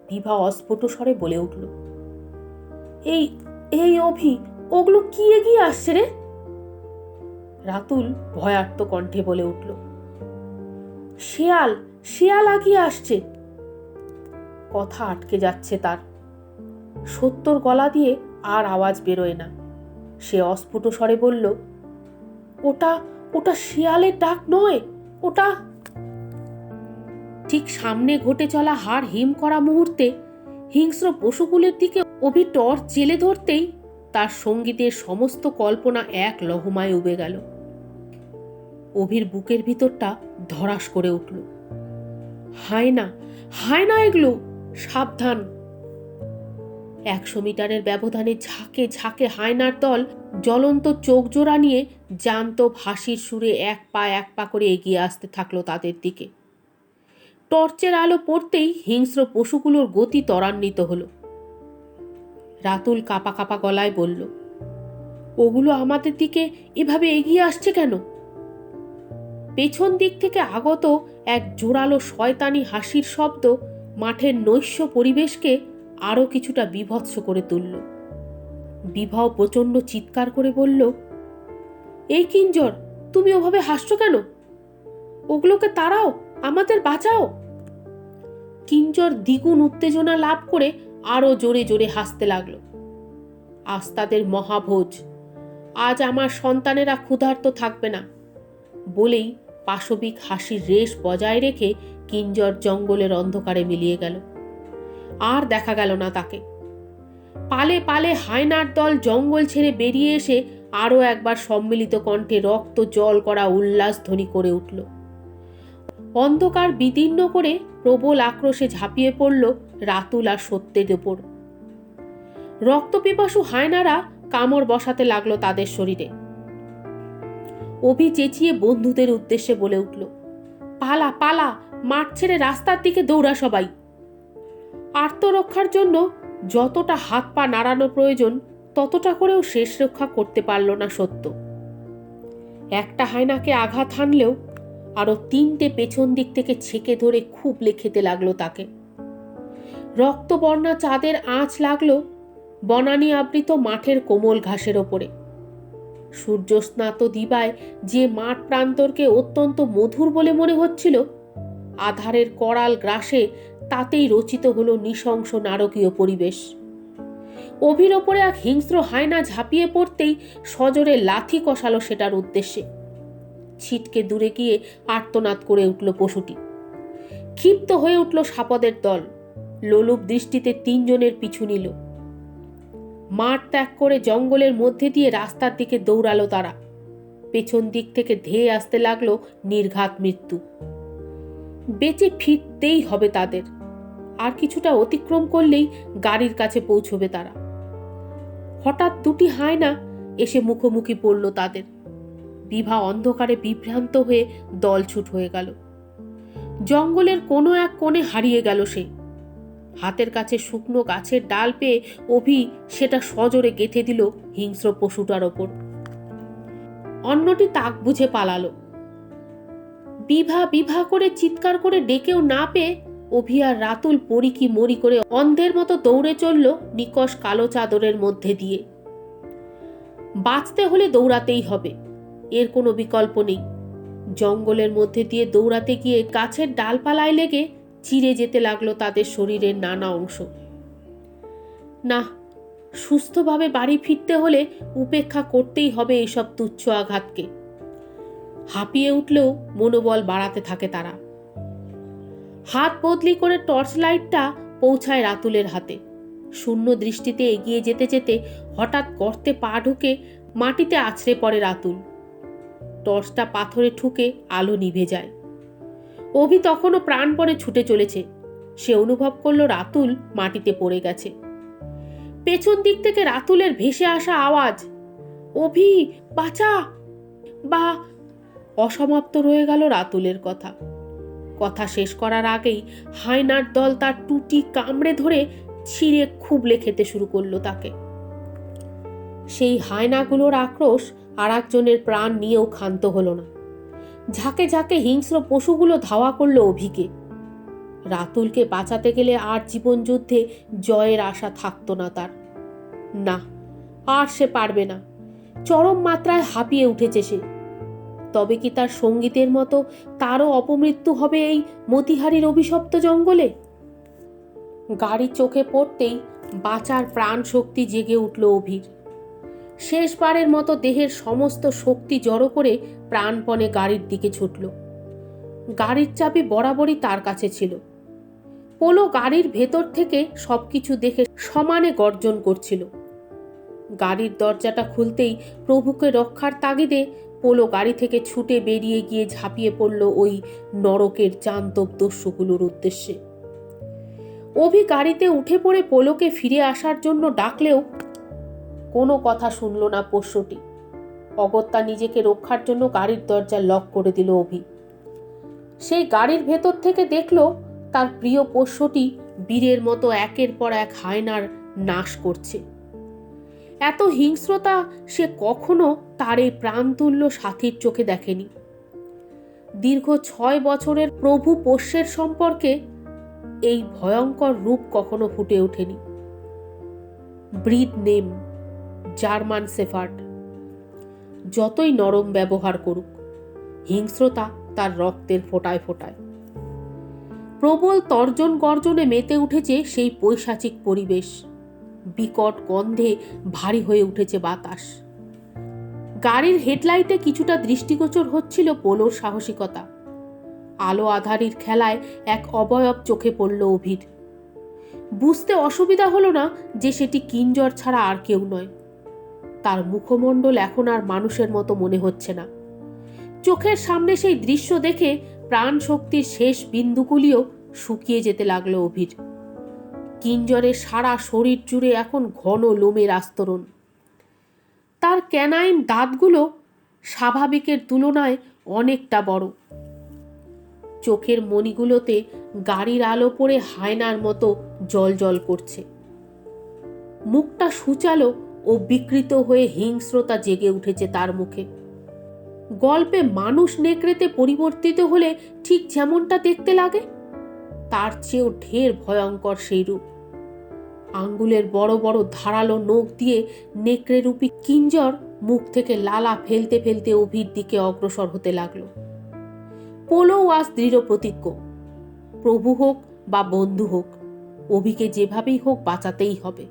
বিভা অস্ফুট স্বরে বলে উঠল, এই এই অভি, ওগুলো কি এগিয়ে আসছে রে? রাতুল ভয়ার্ত কণ্ঠে বলে উঠল, শিয়াল শিয়াল আগিয়ে আসছে। কথা আটকে যাচ্ছে তার। সত্যর গলা দিয়ে আর আওয়াজ বেরোয় না। সে অস্ফুট স্বরে বলল, ওটা ওটা শিয়ালের ডাক নয়, ওটা। ঠিক সামনে ঘটে চলা হাড় হিম করা মুহূর্তে হিংস্র পশুকুলের দিকে অভি টর্চ জেলে ধরতেই তার সঙ্গীতের সমস্ত কল্পনা এক লহমায় উবে গেল। অভির বুকের ভিতরটা ধরাস করে উঠল। হায়না, হায়না এগুলো, সাবধান। 100 মিটারের ব্যবধানে ঝাঁকে ঝাঁকে হায়নার দল জ্বলন্ত চোখ জোড়া নিয়ে জ্যান্ত ভাসির সুরে এক পা করে এগিয়ে আসতে থাকলো তাদের দিকে। টর্চের আলো পড়তেই হিংস্র পশুগুলোর গতি ত্বরান্বিত হলো। রাতুল কাপা কাপা গলায় বলল, ওগুলো আমাদের দিকে এভাবে এগিয়ে আসছে কেন? পেছন দিক থেকে আগত এক জোরালো শয়তানি হাসির শব্দ মাঠের নৈশ্য পরিবেশকে আরো কিছুটা বিভৎস করে তুলল। বিভাও প্রচণ্ড চিৎকার করে বলল, এই কিঞ্জর, তুমি ওভাবে হাসছো কেন? ওগুলোকে তাড়াও, আমাদের বাঁচাও। কিঞ্জর দ্বিগুণ উত্তেজনা লাভ করে আরো জোরে জোরে হাসতে লাগলো। আজ তাদের মহাভোজ, আজ আমার সন্তানেরা ক্ষুধার্ত থাকবে না বলেই পাশবিক হাসির রেশ বজায় রেখে কিঞ্জর জঙ্গলের অন্ধকারে মিলিয়ে গেল। আর দেখা গেল না তাকে। পালে পালে হায়নার দল জঙ্গল ছেড়ে বেরিয়ে এসে আরো একবার সম্মিলিত কণ্ঠে রক্ত জল করা উল্লাস ধ্বনি করে উঠল। অন্ধকার বিদীর্ণ করে প্রবল আক্রোশে ঝাঁপিয়ে পড়ল রাতুল আর সত্যের ওপর। রক্তপিপাসু হায়নারা কামড় বসাতে লাগলো তাদের শরীরে। অভি চেঁচিয়ে বন্ধুদের উদ্দেশ্যে বলে উঠল, পালা পালা, মাঠ ছেড়ে রাস্তার দিকে দৌড়া সবাই। আত্মরক্ষার জন্য যতটা হাত পা নাড়ানো প্রয়োজন ততটা করেও শেষ রক্ষা করতে পারল না সত্য। একটা হায়নাকে আঘাত হানলেও আরো 3টে পেছন দিক থেকে ছেঁকে ধরে খুবলে খেতে লাগলো তাকে। রক্তবর্ণা চাঁদের আঁচ লাগলো বনানী আবৃত মাঠের কোমল ঘাসের ওপরে। সূর্যস্নাত দিবায় যে মাঠ প্রান্তরকে অত্যন্ত মধুর বলে মনে হচ্ছিল, আধারের করাল গ্রাসে তাতেই রচিত হলো নৃশংস নারকীয় পরিবেশ। অভির ওপরে এক হিংস্র হায়না ঝাঁপিয়ে পড়তেই সজোরে লাথি কষালো সেটার উদ্দেশ্যে। ছিটকে দূরে গিয়ে আর্তনাদ করে উঠল পশুটি। ক্ষিপ্ত হয়ে উঠল সাপদের দল। লোলুপ দৃষ্টিতে 3 জনের পিছু নিল। মাঠ ত্যাগ করে জঙ্গলের মধ্যে দিয়ে রাস্তার দিকে দৌড়ালো তারা। পেছন দিক থেকে ধেয়ে আসতে লাগলো নির্ঘাত মৃত্যু। বেঁচে ফিরতেই হবে তাদের। আর কিছুটা অতিক্রম করলেই গাড়ির কাছে পৌঁছবে তারা। হঠাৎ 2টি হায়না এসে মুখোমুখি পড়ল তাদের। বিভা অন্ধকারে বিভ্রান্ত হয়ে দলছুট হয়ে গেল। জঙ্গলের কোনো এক কোণে হারিয়ে গেল সে। হাতের কাছে শুকনো গাছের ডাল পেয়ে অভি সেটা সজোরে গেঁথে দিল হিংস্র পশুটার ওপর। অন্যটি তাক বুঝে পালালো। বিভা বিভা করে চিৎকার করে ডেকেও না পেয়ে অভি আর রাতুল পরি কি মরি করে অন্ধের মতো দৌড়ে চলল নিকষ কালো চাদরের মধ্যে দিয়ে। বাঁচতে হলে দৌড়াতেই হবে, এর কোনো বিকল্প নেই। জঙ্গলের মধ্যে দিয়ে দৌড়াতে গিয়ে গাছের ডালপালায় লেগে চিরে যেতে লাগলো তাদের শরীরের নানা অংশ। না, সুস্থভাবে বাড়ি ফিরতে হলে উপেক্ষা করতেই হবে এইসব তুচ্ছ আঘাতকে। হাঁপিয়ে উঠলেও মনোবল বাড়াতে থাকে তারা। হাত বদলি করে টর্চ লাইটটা পৌঁছায় রাতুলের হাতে। শূন্য দৃষ্টিতে এগিয়ে যেতে যেতে হঠাৎ গর্তে পা ঢুকে মাটিতে আছড়ে পড়ে রাতুল। টর্চটা পাথরে ঠুকে আলো নিভে যায়। অভি তখনও প্রাণপণে ছুটে চলেছে। সে অনুভব করলো রাতুল মাটিতে পড়ে গেছে। পেছন দিক থেকে রাতুলের ভেসে আসা আওয়াজ, অভি বাঁচা! বা অসমাপ্ত রয়ে গেল রাতুলের কথা। কথা শেষ করার আগেই হায়নার দল তার টুটি কামড়ে ধরে ছিঁড়ে খুবলে খেতে শুরু করলো তাকে। সেই হায়নাগুলোর আক্রোশ আর একজনের প্রাণ নিয়েও ক্ষান্ত হলো না। ঝাঁকে ঝাঁকে হিংস্র পশুগুলো ধাওয়া করলো অভিকে। রাতুলকে বাঁচাতে গেলে আর জীবন যুদ্ধে জয়ের আশা থাকতো না তার। না, আর সে পারবে না। চরম মাত্রায় হাঁপিয়ে উঠেছে সে। তবে কি তার সঙ্গীতের মতো তারও অপমৃত্যু হবে এই মতিহারির অভিশপ্ত জঙ্গলে? গাড়ি চোখে পড়তেই বাঁচার প্রাণ শক্তি জেগে উঠল অভির। শেষবারের মতো দেহের সমস্ত শক্তি জড়ো করে প্রাণপণে গাড়ির দিকে ছুটল। গাড়ির চাবি বরাবরই তার কাছে ছিল। পোলো গাড়ির ভেতর থেকে সবকিছু দেখে সমানে গর্জন করছিল। গাড়ির দরজাটা খুলতেই প্রভুকে রক্ষার তাগিদে পোলো গাড়ি থেকে ছুটে বেরিয়ে গিয়ে ঝাঁপিয়ে পড়ল ওই নরকের জান্তব দস্যুগুলোর উদ্দেশ্যে। অভি গাড়িতে উঠে পড়ে পোলোকে ফিরে আসার জন্য ডাকলেও কোনো কথা শুনল না পোষ্যটি। অগত্যা নিজেকে রক্ষার জন্য গাড়ির দরজা লক করে দিল অভি। সেই গাড়ির ভেতর থেকে দেখল তার প্রিয় পোষ্যটি বীরের মতো একের পর এক হায়নার নাশ করছে। এত হিংস্রতা সে কখনো তার এই প্রাণতুল্য সাথীর চোখে দেখেনি। দীর্ঘ 6 বছরের প্রভু পোষ্যের সম্পর্কে এই ভয়ঙ্কর রূপ কখনো ফুটে ওঠেনি। Breed name German shepherd. যতই নরম ব্যবহার করুক, হিংস্রতা তার রক্তের ফোঁটায় ফোঁটায়। প্রবল তর্জন গর্জনে মেতে উঠেছে সেই পৈশাচিক পরিবেশ। বিকট গন্ধে ভারী হয়ে উঠেছে বাতাস। গাড়ির হেডলাইটে কিছুটা দৃষ্টিগোচর হচ্ছিল পোলোর সাহসিকতা। আলো আধারির খেলায় এক অবয়ব চোখে পড়ল অভির। বুঝতে অসুবিধা হলো না যে সেটি কিঞ্জর ছাড়া আর কেউ নয়। তার মুখমণ্ডল এখন আর মানুষের মতো মনে হচ্ছে না। চোখের সামনে সেই দৃশ্য দেখে প্রাণ শক্তির শেষ বিন্দুগুলিও শুকিয়ে যেতে লাগলো অভির। কিঞ্জরের সারা শরীর জুড়ে এখন ঘন লোমের আস্তরণ। তার ক্যানাইন দাঁতগুলো স্বাভাবিকের তুলনায় অনেকটা বড়। চোখের মণিগুলোতে গাড়ির আলো পড়ে হায়নার মতো জ্বলজ্বল করছে। মুখটা সূচালো ও বিকৃত হয়ে হিংস্রতা জেগে উঠেছে তার মুখে। গল্পে মানুষ নেকড়েতে পরিবর্তিত হলে ঠিক যেমনটা দেখতে লাগে, তার চেয়েও ঢের ভয়ঙ্কর সেই রূপ। আঙ্গুলের বড় বড় ধারালো নখ দিয়ে নেকড়ে রূপী কিঞ্জর মুখ থেকে লালা ফেলতে ফেলতে অভির দিকে অগ্রসর হতে লাগলো। পোলো আজ দৃঢ় প্রতিজ্ঞ। প্রভু হোক বা বন্ধু হোক, অভিকে যেভাবেই হোক বাঁচাতেই হবে।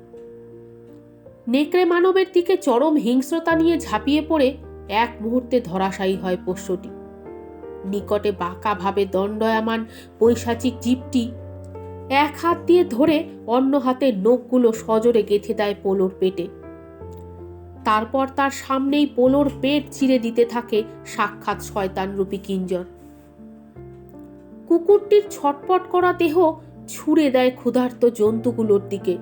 নেকড়ে মানবের দিকে চরম হিংস্রতা নিয়ে ঝাঁপিয়ে পড়ে এক মুহূর্তে ধরাশায়ী হয় পোষ্যটি। নিকটে বাঁকা ভাবে দণ্ডায়মান পৈশাচিক জীবটি এক হাত দিয়ে ধরে অন্য হাতের নখগুলো সজোরে গেঁথে দেয় পোলোর পেটে। তারপর তার সামনেই পোলোর পেট চিরে দিতে থাকে সাক্ষাৎ শয়তানরূপী কিঞ্জর। কুকুরটির ছটপট করা দেহ ছুঁড়ে দেয় ক্ষুধার্ত জন্তুগুলোর দিকে।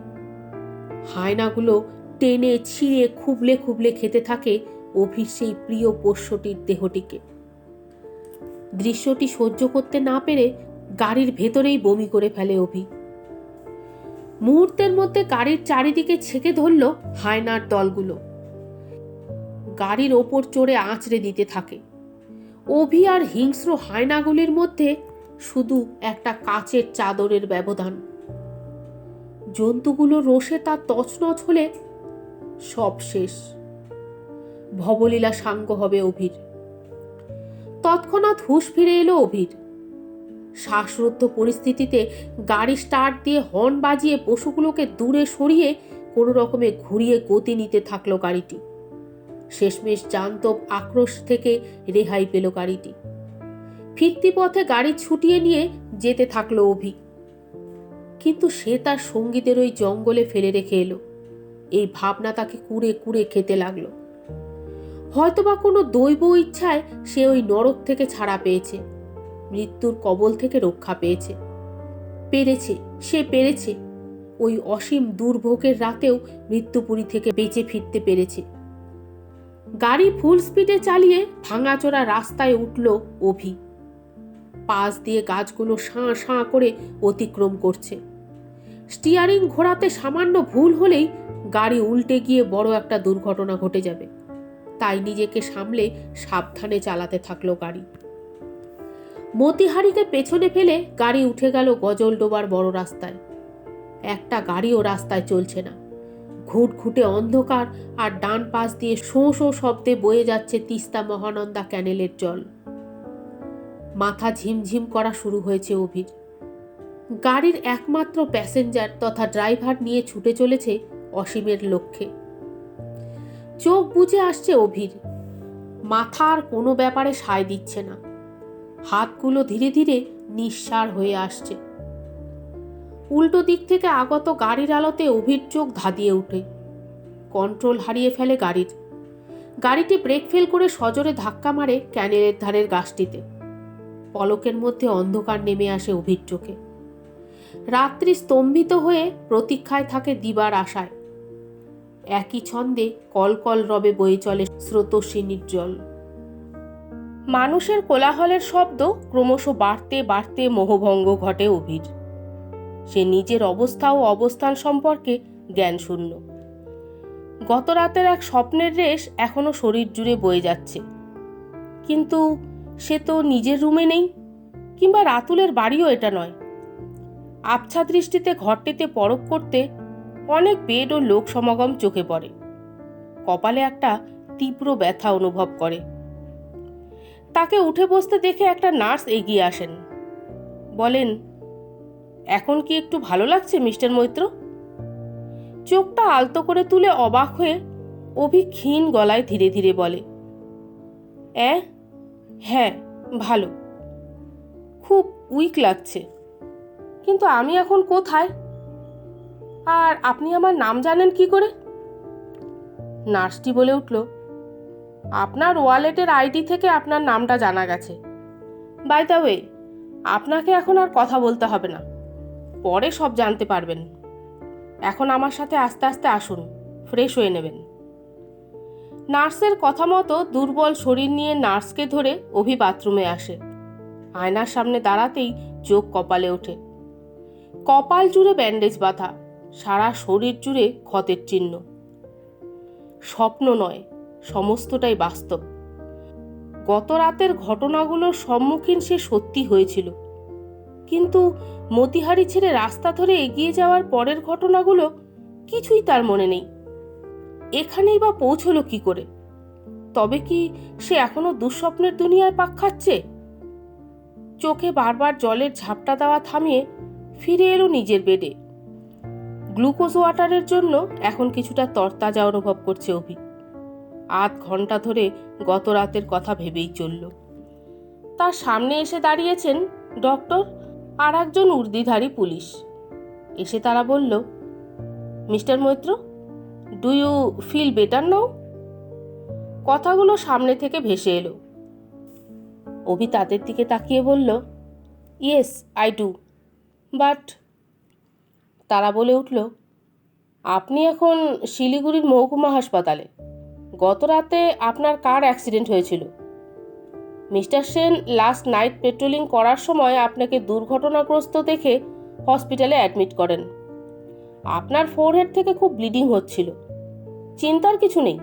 হায়নাগুলো টেনে ছিঁড়ে খুবলে খুবলে খেতে থাকে অভির সেই প্রিয় পোষ্যটির দেহটিকে। দৃশ্যটি সহ্য করতে না পেরে গাড়ির ভেতরেই বমি করে ফেলে অভি। মুহূর্তের মধ্যে গাড়ির চারিদিকে ছেকে ধরল হায়নার দলগুলো। গাড়ির ওপর চড়ে আঁচড়ে দিতে থাকে। অভি আর হিংস্র হায়নাগুলির মধ্যে শুধু একটা কাচের চাদরের ব্যবধান। জন্তুগুলো রোষে তার তছনছ হলে সব শেষ। ভবলীলা সাঙ্গ হবে অভির। তৎক্ষণাৎ হুঁশ ফিরে এলো অভির। শ্বাসরুদ্ধ পরিস্থিতিতে গাড়ি স্টার্ট দিয়ে হর্ন বাজিয়ে পশুগুলোকে দূরে সরিয়ে কোনো রকমে ঘুরিয়ে গতি নিতে থাকলো গাড়িটি। শেষমেশ জান্তব আক্রোশ থেকে রেহাই পেল গাড়িটি। ফিরতি পথে গাড়ি ছুটিয়ে নিয়ে যেতে থাকলো অভি। কিন্তু সে তার সঙ্গীদের ওই জঙ্গলে ফেলে রেখে এলো। এই ভাবনা তাকে কুড়ে কুড়ে খেতে লাগলো। হয়তোবা কোনো দৈব ইচ্ছায় সে ওই নরক থেকে ছাড়া পেয়েছে, মৃত্যুর কবল থেকে রক্ষা পেয়েছে। সে পেরেছে। ওই অসীম দুর্ভোগের রাতেও মৃত্যুপুরী থেকে বেঁচে ফিরতে পেরেছে। গাড়ি ফুল স্পিডে চালিয়ে ভাঙাচোরা রাস্তায় উঠল অভি। পাশ দিয়ে গাছগুলো সাঁ সাঁ করে অতিক্রম করছে। স্টিয়ারিং ঘোরাতে সামান্য ভুল হলেই গাড়ি উল্টে গিয়ে বড় একটা দুর্ঘটনা ঘটে যাবে। তাই নিজেকে সামলে সাবধানে চালাতে থাকলো গাড়ি। মতিহারিকে পেছনে ফেলে গাড়ি উঠে গেল গজলডোবার বড় রাস্তায়। একটা গাড়িও রাস্তায় চলছে না। ঘুটঘুটে অন্ধকার, আর ডান পাশ দিয়ে শোঁ শোঁ শব্দে বয়ে যাচ্ছে তিস্তা মহানন্দা ক্যানেলের জল। মাথা ঝিমঝিম করা শুরু হয়েছে অভির। গাড়ির একমাত্র প্যাসেঞ্জার তথা ড্রাইভার নিয়ে ছুটে চলেছে অসীমের লক্ষ্যে। চোখ বুজে আসছে অভির। মাথা আর কোনো ব্যাপারে সায় দিচ্ছে না। হাতগুলো ধীরে ধীরে নিঃসাড় হয়ে আসছে। উল্টো দিক থেকে আগত গাড়ির আলোতে অভির চোখ ধাঁধিয়ে ওঠে। কন্ট্রোল হারিয়ে ফেলে গাড়ির। গাড়িটি ব্রেক ফেল করে সজোরে ধাক্কা মারে ক্যানেলের ধারের গাছটিতে। পলকের মধ্যে অন্ধকার নেমে আসে অভির চোখে। রাত্রি স্তম্ভিত হয়ে প্রতীক্ষায় থাকে দিবার আশায়। একই ছন্দে কলকল রবে বয়ে চলে স্রোতস্বিনীর জল। মানুষের কোলাহলের শব্দ ক্রমশ বাড়তে বাড়তে মোহভঙ্গ ঘটে অভির। সে নিজের অবস্থা ও অবস্থান সম্পর্কে জ্ঞান শূন্য। গত রাতের এক স্বপ্নের রেশ এখনো শরীর জুড়ে বয়ে যাচ্ছে। কিন্তু সে তো নিজের রুমে নেই, কিংবা রাতুলের বাড়িও এটা নয়। আবছা দৃষ্টিতে ঘরটিতে পরখ করতে অনেক বেড ও লোক সমাগম চোখে পড়ে। কপালে একটা তীব্র ব্যথা অনুভব করে। তাকে উঠে বসতে দেখে একটা নার্স এগিয়ে আসেন। বলেন, এখন কি একটু ভালো লাগছে মিস্টার মৈত্র? চোখটা আলতো করে তুলে অবাক হয়ে অভি ক্ষীণ গলায় ধীরে ধীরে বলে, হ্যাঁ ভালো, খুব উইক লাগছে। কিন্তু আমি এখন কোথায়? আর আপনি আমার নাম জানেন কি করে? নার্সটি বলে উঠল, আপনার ওয়ালেটের আইডি থেকে আপনার নামটা জানা গেছে। বাই দ্য ওয়ে, আপনাকে এখন আর কথা বলতে হবে না, পরে সব জানতে পারবেন। এখন আমার সাথে আস্তে আস্তে আসুন, ফ্রেশ হয়ে নেবেন। নার্সের কথা মতো দুর্বল শরীর নিয়ে নার্সকে ধরে অভি বাথরুমে আসে। আয়নার সামনে দাঁড়াতেই চোখ কপালে ওঠে। কপাল জুড়ে ব্যান্ডেজ বাঁধা, সারা শরীর জুড়ে ক্ষতের চিহ্ন। স্বপ্ন নয়, সমস্তটাই বাস্তব। গত রাতের ঘটনাগুলোর সম্মুখীন সে সত্যি হয়েছিল, কিন্তু মতিহারি ছেড়ে রাস্তা ধরে এগিয়ে যাওয়ার পরের ঘটনাগুলো কিছুই তার মনে নেই। এখানেই বা পৌঁছলো কি করে? তবে কি সে এখনো দুঃস্বপ্নের দুনিয়ায় পাক খাচ্ছে? চোখে বারবার জলের ঝাপটা দেওয়া থামিয়ে ফিরে এলো নিজের বেডে। গ্লুকোজ ওয়াটারের জন্য এখন কিছুটা তরতাজা অনুভব করছে অভি। আধ ঘন্টা ধরে গত রাতের কথা ভেবেই চলল। তার সামনে এসে দাঁড়িয়েছেন ডক্টর আর একজন উর্দিধারী পুলিশ। এসে তারা বলল, mister Maitra, do you feel better now? কথাগুলো সামনে থেকে ভেসে এলো। অভি তাদের দিকে তাকিয়ে বলল, ইয়েস আই ডু, বাট। তারা বলে উঠল, আপনি এখন শিলিগুড়ির মহকুমা হাসপাতালে। গত রাতে আপনার কার অ্যাক্সিডেন্ট হয়েছিল। Mister Sen last night patrolling করার সময় আপনাকে দুর্ঘটনাগ্রস্ত দেখে হসপিটালে অ্যাডমিট করেন। আপনার ফোরহেড থেকে খুব ব্লিডিং হচ্ছিল। চিন্তার কিছু নেই,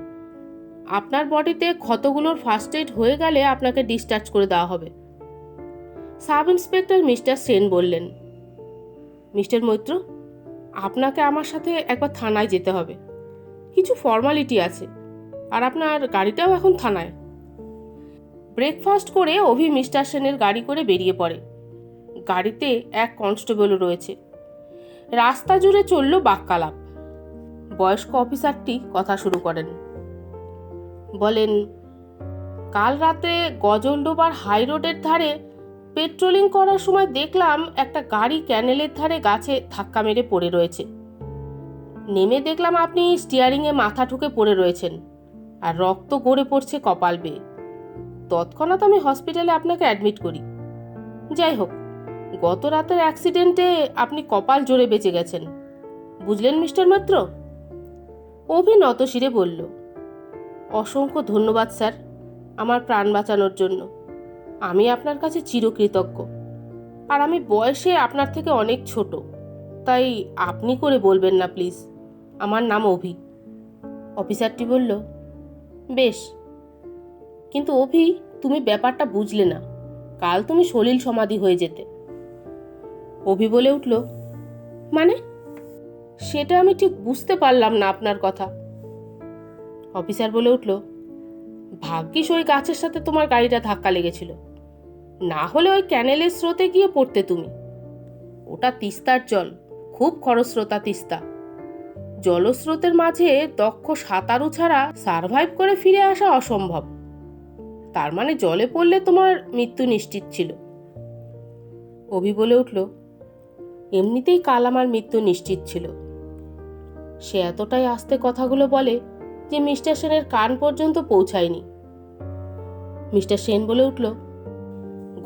আপনার বডিতে ক্ষতগুলোর ফার্স্ট এড হয়ে গেলে আপনাকে ডিসচার্জ করে দেওয়া হবে। সাব ইন্সপেক্টর মিস্টার সেন বললেন, মিস্টার মৈত্র, আপনাকে আমার সাথে একবার থানায় যেতে হবে, কিছু ফর্মালিটি আছে, আর আপনার গাড়িটাও এখন থানায়। ব্রেকফাস্ট করে অভি মিস্টার সেনের গাড়ি করে বেরিয়ে পড়ে। গাড়িতে এক কনস্টেবলও রয়েছে। রাস্তা জুড়ে চলল বাক্যালাপ। বয়স্ক অফিসারটি কথা শুরু করেন। বলেন, কাল রাতে গজলডোবার হাই রোডের ধারে পেট্রোলিং করার সময় দেখলাম একটা গাড়ি ক্যানেলের ধারে গাছে ধাক্কা মেরে পড়ে রয়েছে। নেমে দেখলাম আপনি স্টিয়ারিংয়ে মাথা ঠুকে পড়ে রয়েছেন আর রক্ত গড়ে পড়ছে কপাল বেয়ে। তৎক্ষণাৎ আমি হসপিটালে আপনাকে অ্যাডমিট করি। যাই হোক, গত রাতের অ্যাক্সিডেন্টে আপনি কপাল জোরে বেঁচে গেছেন, বুঝলেন মিস্টার মৈত্র? অভি নতশিরে বলল, অসংখ্য ধন্যবাদ স্যার, আমার প্রাণ বাঁচানোর জন্য। আমি আপনার কাছে চিরকৃতজ্ঞ। আর আমি বয়সে আপনার থেকে অনেক ছোট, তাই আপনি করে বলবেন না প্লিজ। আমার নাম অভি। অফিসারটি বলল, বেশ, কিন্তু অভি, তুমি ব্যাপারটা বুঝলে না। কাল তুমি সলিল সমাধি হয়ে যেতে। অভি বলে উঠল, মানে? সেটা আমি ঠিক বুঝতে পারলাম না আপনার কথা। অফিসার বলে উঠল, ভাগ্যিস ওই গাছের সাথে তোমার গাড়িটা ধাক্কা লেগেছিল, না হলে ওই ক্যানেলের স্রোতে গিয়ে পড়তে তুমি। ওটা তিস্তার জল, খুব খরস্রোতা তিস্তা। জলস্রোতের মাঝে দক্ষ সাঁতারু ছাড়া সারভাইভ করে ফিরে আসা অসম্ভব। তার মানে জলে পড়লে তোমার মৃত্যু নিশ্চিত ছিল। অভি বলে উঠল, এমনিতেই কাল আমার মৃত্যু নিশ্চিত ছিল। সে এতটাই আস্তে কথাগুলো বলে যে মিস্টার সেনের কান পর্যন্ত পৌঁছায়নি। মিস্টার সেন বলে উঠল,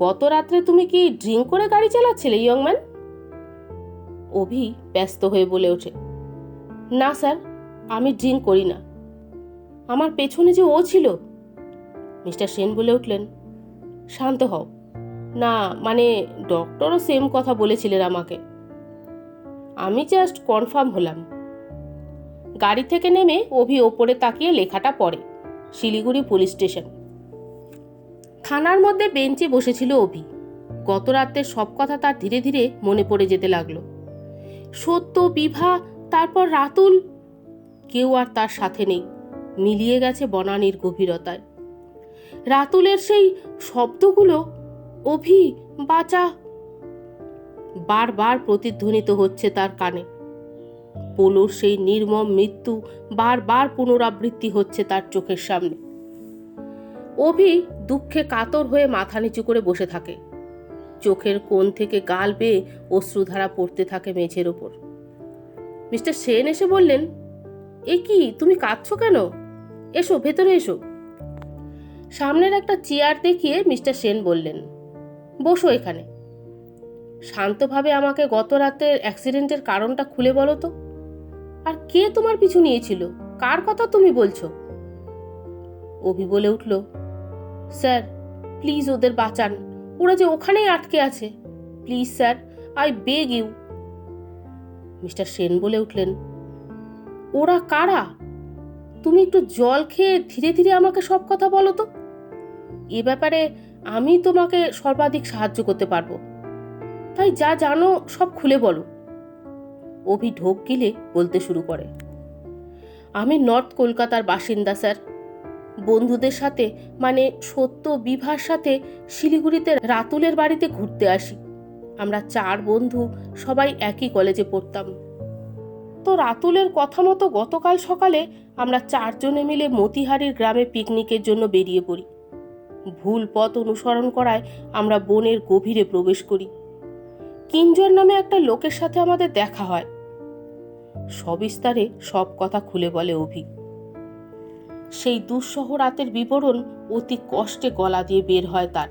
গত রাত্রে তুমি কি ড্রিঙ্ক করে গাড়ি চালাচ্ছিলে ইয়ংম্যান? অভি ব্যস্ত হয়ে বলে ওঠে, না স্যার, আমি ড্রিঙ্ক করি না। আমার পেছনে যে ও ছিল। মিস্টার সেন বলে উঠলেন, শান্ত হও। না, মানে ডক্টরও সেম কথা বলেছিলেন আমাকে। আমি জাস্ট কনফার্ম হলাম। গাড়ি থেকে নেমে অভি ওপরে তাকিয়ে লেখাটা পড়ে, শিলিগুড়ি পুলিশ স্টেশন। থানার মধ্যে বেঞ্চে বসেছিল অভি। গত রাতের সব কথা তার ধীরে ধীরে মনে পড়ে যেতে লাগলো। সত্য, বিভা, তারপর রাতুল, কেউ আর তার সাথে নেই, মিলিয়ে গেছে বনানীর গভীরতায়। রাতুলের সেই শব্দগুলো, অভি বাঁচা, বারবার প্রতিধ্বনিত হচ্ছে তার কানে। পোলোর সেই নির্মম মৃত্যু বারবার পুনরাবৃত্তি হচ্ছে তার চোখের সামনে। অভি দুঃখে কাতর হয়ে মাথা নিচু করে বসে থাকে। চোখের কোণ থেকে গাল বেয়ে অশ্রুধারা পড়তে থাকে মেঝের ওপর। মিস্টার সেন এসে বললেন, এ কি, তুমি কাঁদছো কেন? এসো, ভেতরে এসো। সামনের একটা চেয়ার দেখিয়ে মিস্টার সেন বললেন, বসো এখানে। শান্তভাবে আমাকে গত রাতের অ্যাক্সিডেন্টের কারণটা খুলে বলো তো। আর কে তোমার পিছু নিয়েছিল? কার কথা তুমি বলছো? অভি বলে উঠল, স্যার প্লিজ ওদের বাঁচান, ওরা যে ওখানেই আটকে আছে। Please sir, I beg you. Mister Sen বলে উঠলেন, ওরা কারা? তুমি একটু জল খেয়ে ধীরে ধীরে আমাকে সব কথা বলো তো। এ ব্যাপারে আমি তোমাকে সর্বাধিক সাহায্য করতে পারবো, তাই যা জানো সব খুলে বলো। অভি ঢোক গিলে বলতে শুরু করে, আমি নর্থ কলকাতার বাসিন্দা স্যার। বন্ধুদের সাথে, মানে সত্য, বিভার সাথে শিলিগুড়িতে রাতুলের বাড়িতে ঘুরতে আসি। আমরা 4 বন্ধু, সবাই একই কলেজে পড়তাম। তো রাতুলের কথা মতো গতকাল সকালে আমরা 4 জনে মিলে মতিহারির গ্রামে পিকনিকের জন্য বেরিয়ে পড়ি। ভুল পথ অনুসরণ করায় আমরা বনের গভীরে প্রবেশ করি। কিঞ্জর নামে একটা লোকের সাথে আমাদের দেখা হয়। সবিস্তারে সব কথা খুলে বলে অভি। সেই দুঃসহ রাতের বিবরণ অতি কষ্টে গলা দিয়ে বের হয় তার।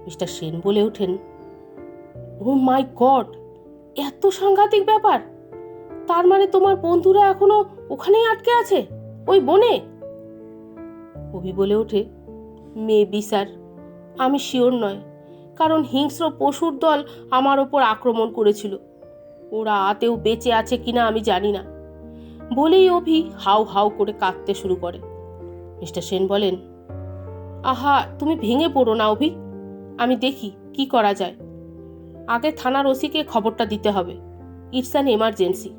মিস্টার সেন বলে ওঠেন, ও মাই গড, এত সাংঘাতিক ব্যাপার! তার মানে তোমার বন্ধুরা এখনো ওখানেই আটকে আছে, ওই বনে? অভি বলে ওঠে, মেবি স্যার, আমি শিওর নয়, কারণ হিংস্র পশুর দল আমার ওপর আক্রমণ করেছিল। ওরা আতেও বেঁচে আছে কিনা আমি জানি না। বলেই অভি হাউ হাউ করে কাঁদতে শুরু করে। মিস্টার সেন বলেন, আহা, তুমি ভেঙে পড়ো না অভি, আমি দেখি কি করা যায়। আগে থানার ওসিকে খবরটা দিতে হবে। It's an emergency.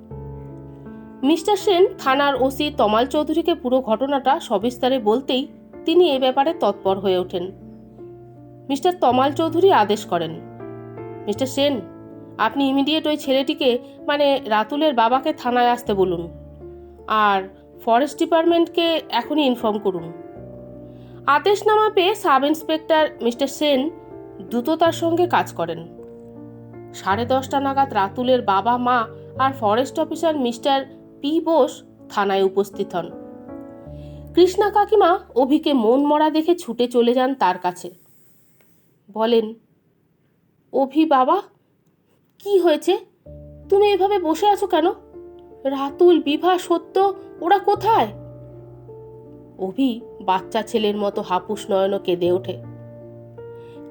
Mister Sen থানার ওসি তমাল চৌধুরীকে পুরো ঘটনাটা সবিস্তারে বলতেই তিনি এ ব্যাপারে তৎপর হয়ে ওঠেন। মিস্টার তমাল চৌধুরী আদেশ করেন, মিস্টার সেন, আপনি ইমিডিয়েট ওই ছেলেটিকে মানে রাতুলের বাবাকে থানায় আসতে বলুন, আর ফরেস্ট ডিপার্টমেন্টকে এখনই ইনফর্ম করুন। আদেশনামা পেয়ে সাব ইন্সপেক্টর মিস্টার সেন দ্রুততার সঙ্গে কাজ করেন। 10:30 নাগাদ রাতুলের বাবা মা আর forest officer mister P Bose থানায় উপস্থিত হন। কৃষ্ণা কাকিমা অভিকে মন মরা দেখে ছুটে চলে যান তার কাছে। বলেন, অভি বাবা, কি হয়েছে? তুমি এভাবে বসে আছো কেন? রাতুল, বিভা, সত্য ওরা কোথায়? অভি বাচ্চা ছেলের মতো হাপুস নয়ন কেঁদে ওঠে।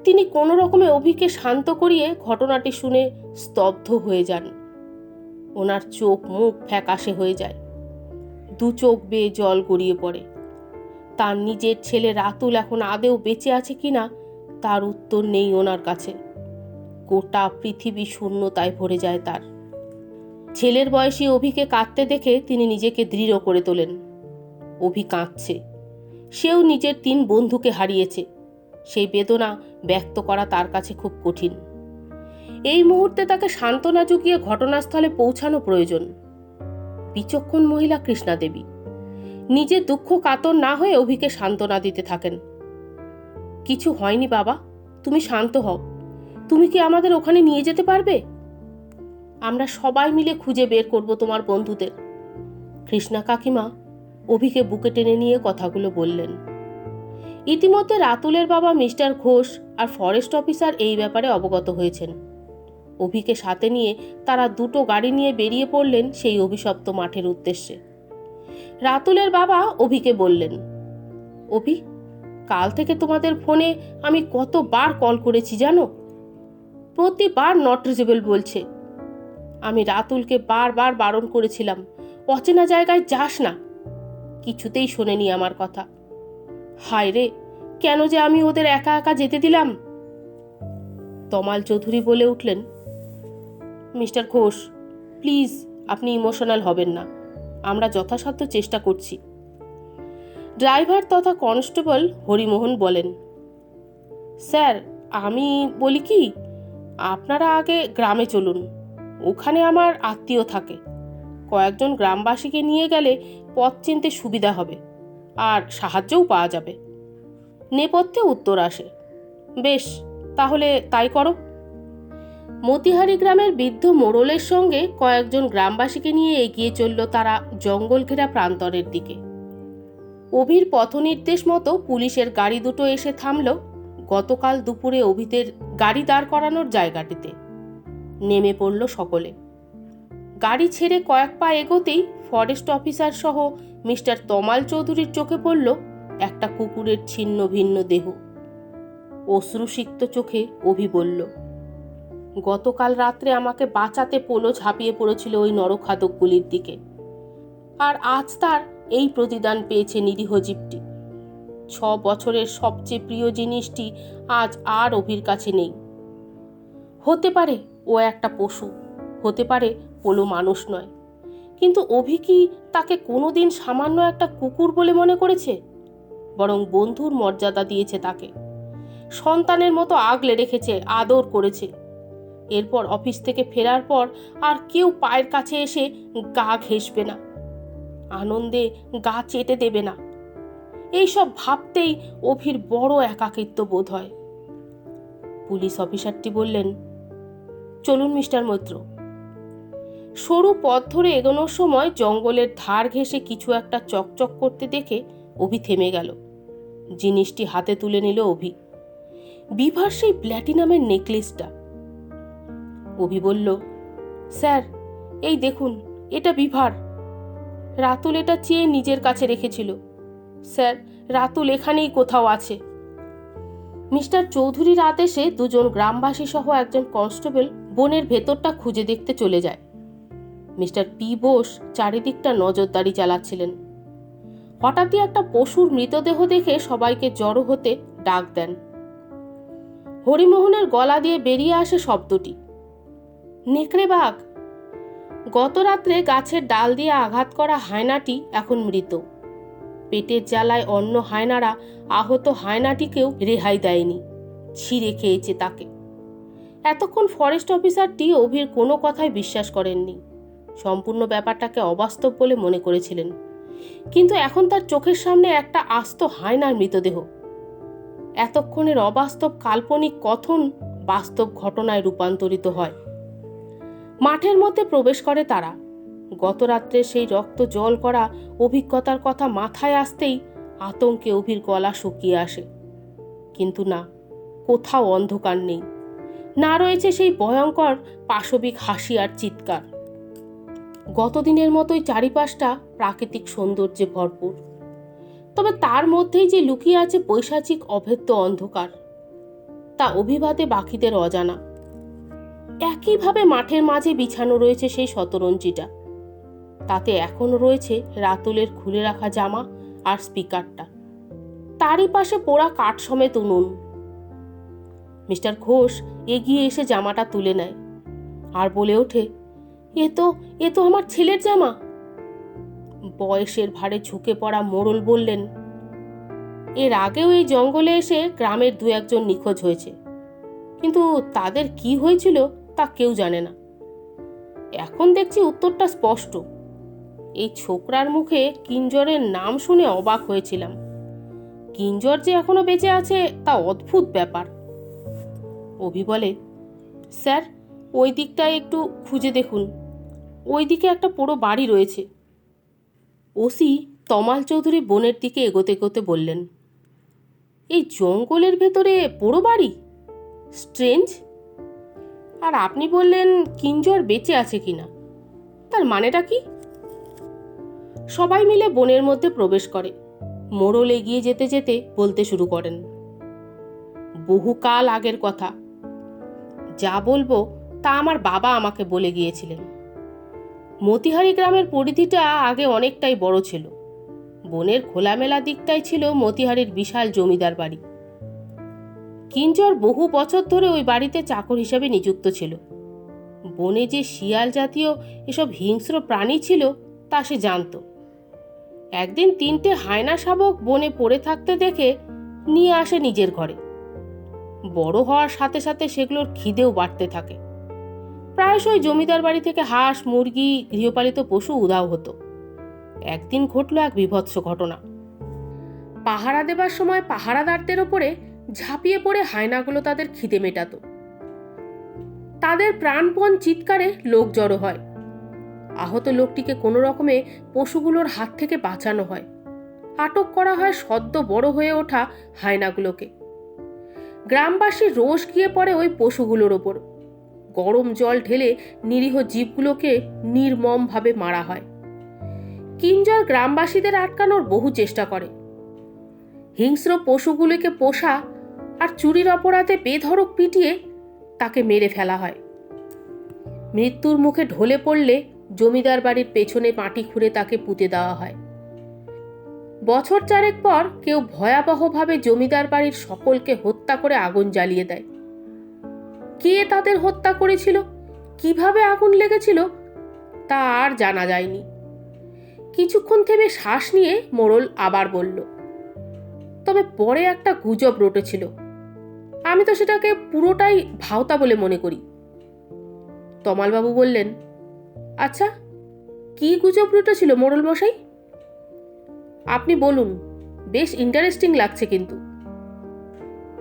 তিনি কোনো রকমে অভিকে শান্ত করিয়ে ঘটনাটি শুনে স্তব্ধ হয়ে যান। ওনার চোখ মুখ ফ্যাকাশে হয়ে যায়, দু চোখ বেয়ে জল গড়িয়ে পড়ে। তার নিজের ছেলে রাতুল এখন আদেও বেঁচে আছে কিনা তার উত্তর নেই ওনার কাছে। গোটা পৃথিবী শূন্যতায় ভরে যায় তার। ছেলের বয়সী অভিকে কাঁদতে দেখে তিনি নিজেকে দৃঢ় করে তোলেন। অভি কাঁদছে, সেও নিজের 3 বন্ধুকে হারিয়েছে। সেই বেদনা ব্যক্ত করা তার কাছে খুব কঠিন। এই মুহূর্তে তাকে সান্ত্বনা জুগিয়ে ঘটনাস্থলে পৌঁছানো প্রয়োজন। বিচক্ষণ মহিলা কৃষ্ণা দেবী নিজের দুঃখ কাতর না হয়ে অভিকে সান্ত্বনা দিতে থাকেন। কিছু হয়নি বাবা, তুমি শান্ত হও। তুমি কি আমাদের ওখানে নিয়ে যেতে পারবে? আমরা সবাই মিলে খুঁজে বের করব তোমার বন্ধুদের। কৃষ্ণা কাকিমা অভিকে বুকে টেনে নিয়ে কথাগুলো বললেন। ইতিমধ্যে রাতুলের বাবা মিস্টার ঘোষ আর ফরেস্ট অফিসার এই ব্যাপারে অবগত হয়েছেন। অভিকে সাথে নিয়ে তারা 2টো গাড়ি নিয়ে বেরিয়ে পড়লেন সেই অভিশপ্ত মাঠের উদ্দেশ্যে। রাতুলের বাবা অভিকে বললেন, অভি, কাল থেকে তোমাদের ফোনে আমি কতবার কল করেছি জানো? প্রতিবার নট রিচেবল বলছে। আমি রাতুলকে বারবার বারণ করেছিলাম, অচেনা জায়গায় যাস না। কিছুতেই শোনেনি আমার কথা। হায় রে, কেন যে আমি ওদের একা একা যেতে দিলাম। তমাল চৌধুরী বলে উঠলেন, মিস্টার ঘোষ, প্লিজ আপনি ইমোশনাল হবেন না। আমরা যথাসাধ্য চেষ্টা করছি। ড্রাইভার তথা কনস্টেবল হরিমোহন বলেন, স্যার, আমি বলি কি, আপনারা আগে গ্রামে চলুন। ওখানে আমার আত্মীয় থাকে। কয়েকজন গ্রামবাসীকে নিয়ে গেলে পথ চিনতে সুবিধা হবে আর সাহায্যও পাওয়া যাবে। নেপথ্যে উত্তর আসে, বেশ, তাহলে তাই করো। মতিহারি গ্রামের বৃদ্ধ মোড়লের সঙ্গে কয়েকজন গ্রামবাসীকে নিয়ে এগিয়ে চলল তারা জঙ্গল ঘেরা প্রান্তরের দিকে। অভির পথনির্দেশ মতো পুলিশের গাড়ি দুটো এসে থামল গতকাল দুপুরে অভিদের গাড়ি দাঁড় করানোর জায়গাটিতে। নেমে পড়ল সকলে। গাড়ি ছেড়ে কয়েক পা এগোতেই ফরেস্ট অফিসার সহ মিস্টার তমাল চৌধুরীর চোখে পড়ল একটা কুকুরের ছিন্ন ভিন্ন দেহ। অশ্রুসিক্ত চোখে অভি বলল, গতকাল রাত্রে আমাকে বাঁচাতে পোলো ঝাঁপিয়ে পড়েছিল ওই নরখাদকগুলির দিকে, আর আজ তার এই প্রতিদান পেয়েছে নিরীহ জীবটি। 6 বছরের সবচেয়ে প্রিয় জিনিসটি আজ আর অভির কাছে নেই। হতে পারে ও একটা পশু, হতে পারে পোলো মানুষ নয়, কিন্তু অভি কি তাকে কোনোদিন সামান্য একটা কুকুর বলে মনে করেছে? বরং বন্ধুর মর্যাদা দিয়েছে তাকে, সন্তানের মতো আগলে রেখেছে, আদর করেছে। এরপর অফিস থেকে ফেরার পর আর কেউ পায়ের কাছে এসে গা ঘেঁষবে না, আনন্দে গা চেটে দেবে না। এইসব ভাবতেই অভির বড় একাকিত্ব বোধ হয়। পুলিশ অফিসারটি বললেন, চলুন মিস্টার মৈত্র। সরু পথ ধরে এগোনোর সময় জঙ্গলের ধার ঘেঁষে কিছু একটা চকচক করতে দেখে অভি থেমে গেল। জিনিসটি হাতে তুলে নিল অভি, বিভার সেই প্ল্যাটিনামের নেকলেসটা। অভি বলল, স্যার, এই দেখুন, এটা বিভার। রাতুল এটা চেয়ে নিজের কাছে রেখেছিল। স্যার, রাতুল এখানেই কোথাও আছে। মিস্টার চৌধুরীর আদেশে 2 জন গ্রামবাসী সহ একজন কনস্টেবল বনের ভেতরটা খুঁজে দেখতে চলে যায়। মিস্টার পি বোস চারিদিকটা নজরদারি চালাচ্ছিলেন। হঠাৎই একটা পশুর মৃতদেহ দেখে সবাইকে জড়ো হতে ডাক দেন। হরিমোহনের গলা দিয়ে বেরিয়ে আসে শব্দটি, নেকড়ে বাঘ। গত রাত্রে গাছের ডাল দিয়ে আঘাত করা হায়নাটি এখন মৃত। পেটের জ্বালায় অন্য হায়নারা আহত হায়নাটিকেও রেহাই দেয়নি, ছিঁড়ে খেয়েছে তাকে। এতক্ষণ ফরেস্ট অফিসারটি অভির কোনো কথাই বিশ্বাস করেননি, সম্পূর্ণ ব্যাপারটাকে অবাস্তব বলে মনে করেছিলেন। কিন্তু এখন তার চোখের সামনে একটা আস্ত হায়নার মৃতদেহ। এতক্ষণের অবাস্তব কাল্পনিক কথন বাস্তব ঘটনায় রূপান্তরিত হয়। মাঠের মধ্যে প্রবেশ করে তারা। গত রাত্রে সেই রক্ত জল করা অভিজ্ঞতার কথা মাথায় আসতেই আতঙ্কে অভির গলা শুকিয়ে আসে। কিন্তু না, কোথাও অন্ধকার নেই, না রয়েছে সেই ভয়ঙ্কর পাশবিক হাসি আর চিৎকার। গতদিনের মতোই চারিপাশটা প্রাকৃতিক সৌন্দর্যে ভরপুর, তবে তার মধ্যেই যে লুকিয়ে আছে পৈশাচিক অভেদ্য অন্ধকার, তা অভিবাদে বাকিদের অজানা। একইভাবে মাঠের মাঝে বিছানো রয়েছে সেই শতরঞ্জিটা, তাতে এখনো রয়েছে রাতুলের খুলে রাখা জামা আর স্পিকারটা, তারই পাশে পোড়া কাঠ সমেত উনুন। মিস্টার ঘোষ এগিয়ে এসে জামাটা তুলে নেয় আর বলে ওঠে, এ তো আমার ছেলের জামা। বয়সের ভারে ঝুঁকে পড়া মোড়ল বললেন, এর আগেও এই জঙ্গলে এসে গ্রামের দু একজন নিখোঁজ হয়েছে, কিন্তু তাদের কি হয়েছিল তা কেউ জানে না। এখন দেখছি উত্তরটা স্পষ্ট। এই ছোকরার মুখে কিঞ্জরের নাম শুনে অবাক হয়েছিলাম। কিঞ্জর যে এখনো বেঁচে আছে তা অদ্ভুত ব্যাপার। অভি বলে, স্যার ওই দিকটায় একটু খুঁজে দেখুন, ওই দিকে একটা পুরো বাড়ি রয়েছে। ওসি তমাল চৌধুরী বনের দিকে এগোতে এগোতে বললেন, এই জঙ্গলের ভেতরে পোড়ো বাড়ি, স্ট্রেঞ্জ। আর আপনি বললেন কিঞ্জর বেঁচে আছে কিনা, তার মানেটা কি? সবাই মিলে বনের মধ্যে প্রবেশ করে। মোড়ল এগিয়ে যেতে যেতে বলতে শুরু করেন, বহুকাল আগের কথা। যা বলবো তা আমার বাবা আমাকে বলে গিয়েছিলেন। মতিহারি গ্রামের পরিধিটা আগে অনেকটাই বড় ছিল। বনের খোলামেলা দিকটাই ছিল মতিহারির বিশাল জমিদার বাড়ি। কিঞ্জর বহু বছর ধরে ওই বাড়িতে চাকর হিসেবে নিযুক্ত ছিল। বনে যে শিয়াল জাতীয় এসব হিংস্র প্রাণী ছিল তা সে জানত। একদিন 3টে হায়না শাবক বনে পড়ে থাকতে দেখে নিয়ে আসে নিজের ঘরে। বড় হওয়ার সাথে সাথে সেগুলোর খিদেও বাড়তে থাকে। প্রায়শই জমিদার বাড়ি থেকে হাঁস, মুরগি, গৃহপালিত পশু উধাও হতো। একদিন ঘটল এক বীভৎস ঘটনা। পাহারা দেবার সময় পাহারাদারদের ওপরে ঝাঁপিয়ে পড়ে হায়নাগুলো তাদের খিদে মেটাতো। তাদের প্রাণপণ চিৎকারে লোক জড়ো হয়। আহত লোকটিকে কোনো রকমে পশুগুলোর হাত থেকে বাঁচানো হয়। আটক করা হয় সদ্য বড় হয়ে ওঠা হায়নাগুলোকে। গ্রামবাসী রোষ গিয়ে পড়ে ওই পশুগুলোর ওপর। গরম জল ঢেলে নিরীহ জীবগুলোকে নির্মমভাবে মারা হয়। কিঞ্জর গ্রামবাসীদের আটকানোর বহু চেষ্টা করে। হিংস্র পশুগুলিকে পোষা আর চুরির অপরাধে বেধড়ক পিটিয়ে তাকে মেরে ফেলা হয়। মৃত্যুর মুখে ঢলে পড়লে জমিদার বাড়ির পেছনে মাটি খুঁড়ে তাকে পুঁতে দেওয়া হয়। বছর 4 পর কেউ ভয়াবহভাবে জমিদার বাড়ির সকলকে হত্যা করে আগুন জ্বালিয়ে দেয়। কে তাদের হত্যা করেছিল, কিভাবে আগুন লেগেছিল তা আর জানা যায়নি। কিছুক্ষণ থেমে শ্বাস নিয়ে মোড়ল আবার বলল, তবে পরে একটা গুজব রটেছিল। আমি তো সেটাকে পুরোটাই ভাওতা বলে মনে করি। তমালবাবু বললেন, আচ্ছা কি গুজব রটেছিল মোড়ল মশাই? আপনি বলুন, বেশ ইন্টারেস্টিং লাগছে কিন্তু।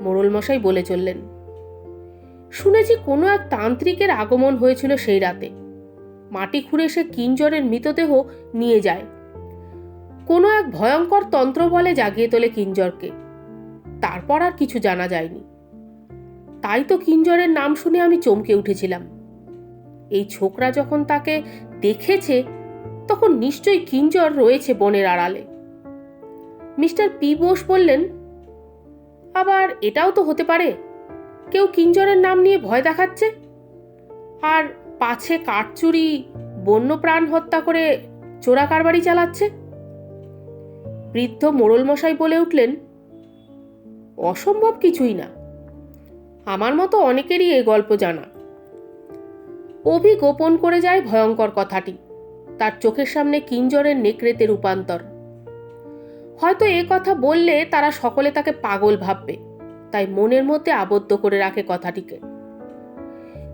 মোড়ল মশাই বলে চললেন, শুনেছি কোনো এক তান্ত্রিকের আগমন হয়েছিল সেই রাতে। মাটি খুঁড়ে সে কিঞ্জরের মৃতদেহ নিয়ে যায়। কোনো এক ভয়ঙ্কর তন্ত্র বলে জাগিয়ে তোলে কিঞ্জরকে। তারপর আর কিছু জানা যায়নি। তাই তো কিঞ্জরের নাম শুনে আমি চমকে উঠেছিলাম। এই ছোকরা যখন তাকে দেখেছে তখন নিশ্চয়ই কিঞ্জর রয়েছে বনের আড়ালে। মিস্টার পি বোস বললেন, আবার এটাও তো হতে পারে কেউ কিঞ্জরের নাম নিয়ে ভয় দেখাচ্ছে আর পাছে কাঠচুরি, বন্যপ্রাণ হত্যা করে চোরাকারবারি চালাচ্ছে। বৃদ্ধ মোড়ল মশাই বলে উঠলেন, অসম্ভব কিছুই না। আমার মতো অনেকেরই এই গল্প জানা। অভি গোপন করে যায় ভয়ঙ্কর কথাটি। তার চোখের সামনে কিঞ্জরের নেকড়েতে রূপান্তর। হয়তো এ কথা বললে তারা সকলে তাকে পাগল ভাববে, তাই মনের মধ্যে আবদ্ধ করে রাখে কথাটিকে।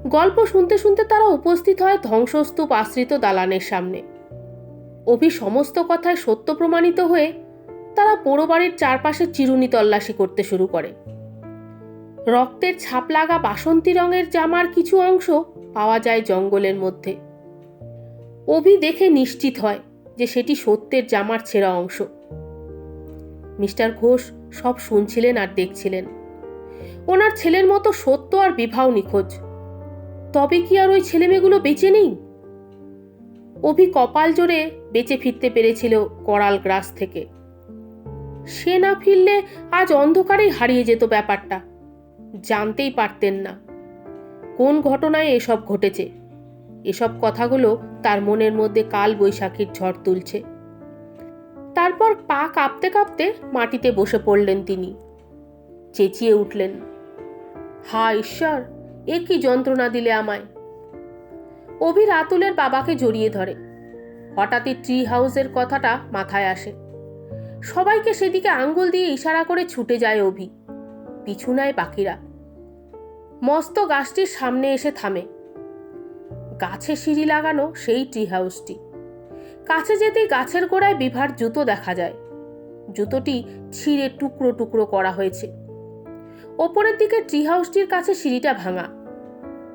গল্প শুনতে শুনতে তারা উপস্থিত হয় ধ্বংসস্তূপ আশ্রিত দালানের সামনে। অভি সমস্ত কথায় সত্য প্রমাণিত হয়ে তারা পোড়ো বাড়ির চারপাশে চিরুনি তল্লাশি করতে শুরু করে। রক্তের ছাপ লাগা বাসন্তী রঙের জামার কিছু অংশ পাওয়া যায় জঙ্গলের মধ্যে। অভি দেখে নিশ্চিত হয় যে সেটি সত্যের জামার ছেঁড়া অংশ। মিস্টার ঘোষ সব শুনছিলেন আর দেখছিলেন। ওনার ছেলের মতো সত্য আর বিবাহ নিখোঁজ। তবে কি আর ওই ছেলেমেয়েগুলো বেঁচে নেই? অভি কপাল জোরে বেঁচে ফিরতে পেরেছিল করাল গ্রাস থেকে। সে না ফিরলে আজ অন্ধকারেই হারিয়ে যেত ব্যাপারটা। জানতেই পারতেন না কোন ঘটনায় এসব ঘটেছে। এসব কথাগুলো তার মনের মধ্যে কাল বৈশাখীর ঝড় তুলছে। তারপর পা কাঁপতে কাঁপতে মাটিতে বসে পড়লেন তিনি। চেঁচিয়ে উঠলেন, হা ঈশ্বর, এ কি যন্ত্রণা দিলে আমায়। অভি রাতুলের বাবাকে জড়িয়ে ধরে। হঠাৎই ট্রি হাউসের কথাটা মাথায় আসে। সবাইকে সেদিকে আঙ্গুল দিয়ে ইশারা করে ছুটে যায় অভি। পিছু নেয় বাকিরা। মস্ত গাছটির সামনে এসে থামে। গাছে সিঁড়ি লাগানো সেই ট্রি হাউসটি। কাছে যেতেই গাছের গোড়ায় বিভার জুতো দেখা যায়। জুতোটি ছিঁড়ে টুকরো টুকরো করা হয়েছে। ওপরের দিকে ট্রি হাউসটির কাছে সিঁড়িটা ভাঙা,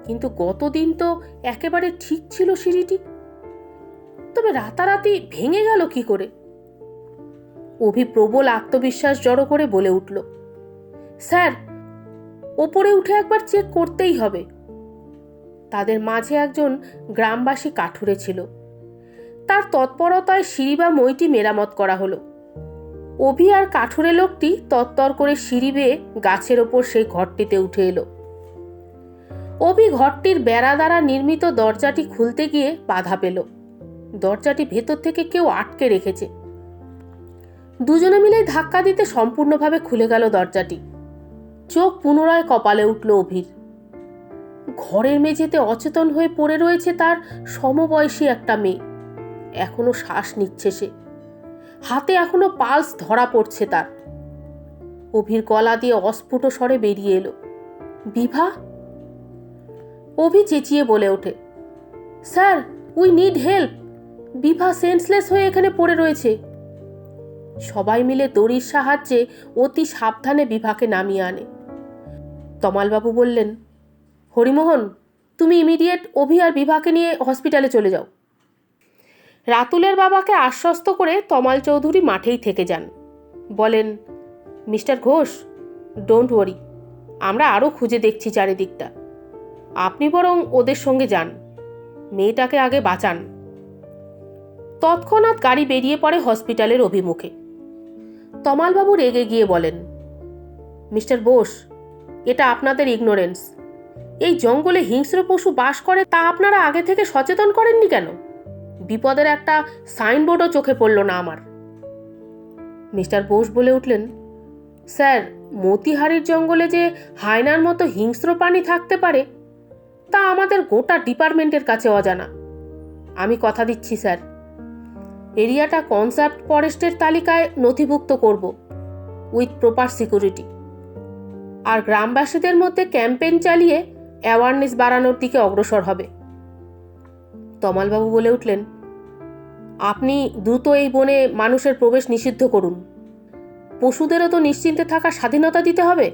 কিন্তু গতদিন তো একেবারে ঠিক ছিল সিঁড়িটি। তবে রাতারাতি ভেঙে গেল কি করে? অভি প্রবল আত্মবিশ্বাস জড়ো করে বলে উঠল, স্যার, ওপরে উঠে একবার চেক করতেই হবে। তাদের মাঝে একজন গ্রামবাসী কাঠুরে ছিল। তার তৎপরতায় সিঁড়ি বা মইটি মেরামত করা হলো। অভি আর কাঠুরে লোকটি তত্তর করে সিঁড়ি বেয়ে গাছের ওপর সেই ঘরটিতে উঠে এলো। অভি ঘরটির বেড়া দ্বারা নির্মিত দরজাটি খুলতে গিয়ে বাধা পেল। দরজাটি ভেতর থেকে কেউ আটকে রেখেছে। দুজনে মিলে ধাক্কা দিতে সম্পূর্ণভাবে খুলে গেল দরজাটি। চোখ পুনরায় কপালে উঠল অভির। ঘরের মেঝেতে অচেতন হয়ে পড়ে রয়েছে তার সমবয়সী একটা মেয়ে। এখনো শ্বাস নিচ্ছে সে। হাতে এখনো পালস ধরা পড়ছে তার। অভির গলা দিয়ে অস্ফুট স্বরে বেরিয়ে এলো, বিভা। অভি চেঁচিয়ে বলে ওঠে, sir, we need help. Bibha senseless হয়ে এখানে পড়ে রয়েছে। সবাই মিলে দড়ির সাহায্যে অতি সাবধানে বিভাকে নামিয়ে আনে। তমালবাবু বললেন, হরিমোহন, তুমি ইমিডিয়েট অভি আর বিভাকে নিয়ে হসপিটালে চলে যাও। রাতুলের বাবাকে আশ্বস্ত করে তমাল চৌধুরী মাঠেই থেকে যান। বলেন, মিস্টার ঘোষ, ডোন্ট ওয়ারি, আমরা আরও খুঁজে দেখছি চারিদিকটা। আপনি বরং ওদের সঙ্গে যান, মেয়েটাকে আগে বাঁচান। তৎক্ষণাৎ গাড়ি বেরিয়ে পড়ে হসপিটালের অভিমুখে। তমালবাবু রেগে গিয়ে বলেন, মিস্টার বোস, এটা আপনাদের ইগনোরেন্স। এই জঙ্গলে হিংস্র পশু বাস করে তা আপনারা আগে থেকে সচেতন করেননি কেন? বিপদের একটা সাইনবোর্ডও চোখে পড়ল না আমার। মিস্টার বোস বলে উঠলেন, স্যার, মতিহারির জঙ্গলে যে হায়নার মতো হিংস্র প্রাণী থাকতে পারে তা আমাদের গোটা ডিপার্টমেন্টের কাছে অজানা। আমি কথা দিচ্ছি স্যার, এরিয়াটা কনসার্ট ফরেস্টের তালিকায় নথিভুক্ত করব উইথ প্রপার সিকিউরিটি। আর গ্রামবাসীদের মধ্যে ক্যাম্পেইন চালিয়ে অ্যাওয়ারনেস বাড়ানোর দিকে অগ্রসর হবে। তমালবাবু বলে উঠলেন, আপনি দ্রুত এই বনে মানুষের প্রবেশ নিষিদ্ধ করুন। পশুদেরও তো নিশ্চিন্তে থাকার স্বাধীনতা দিতে হবে।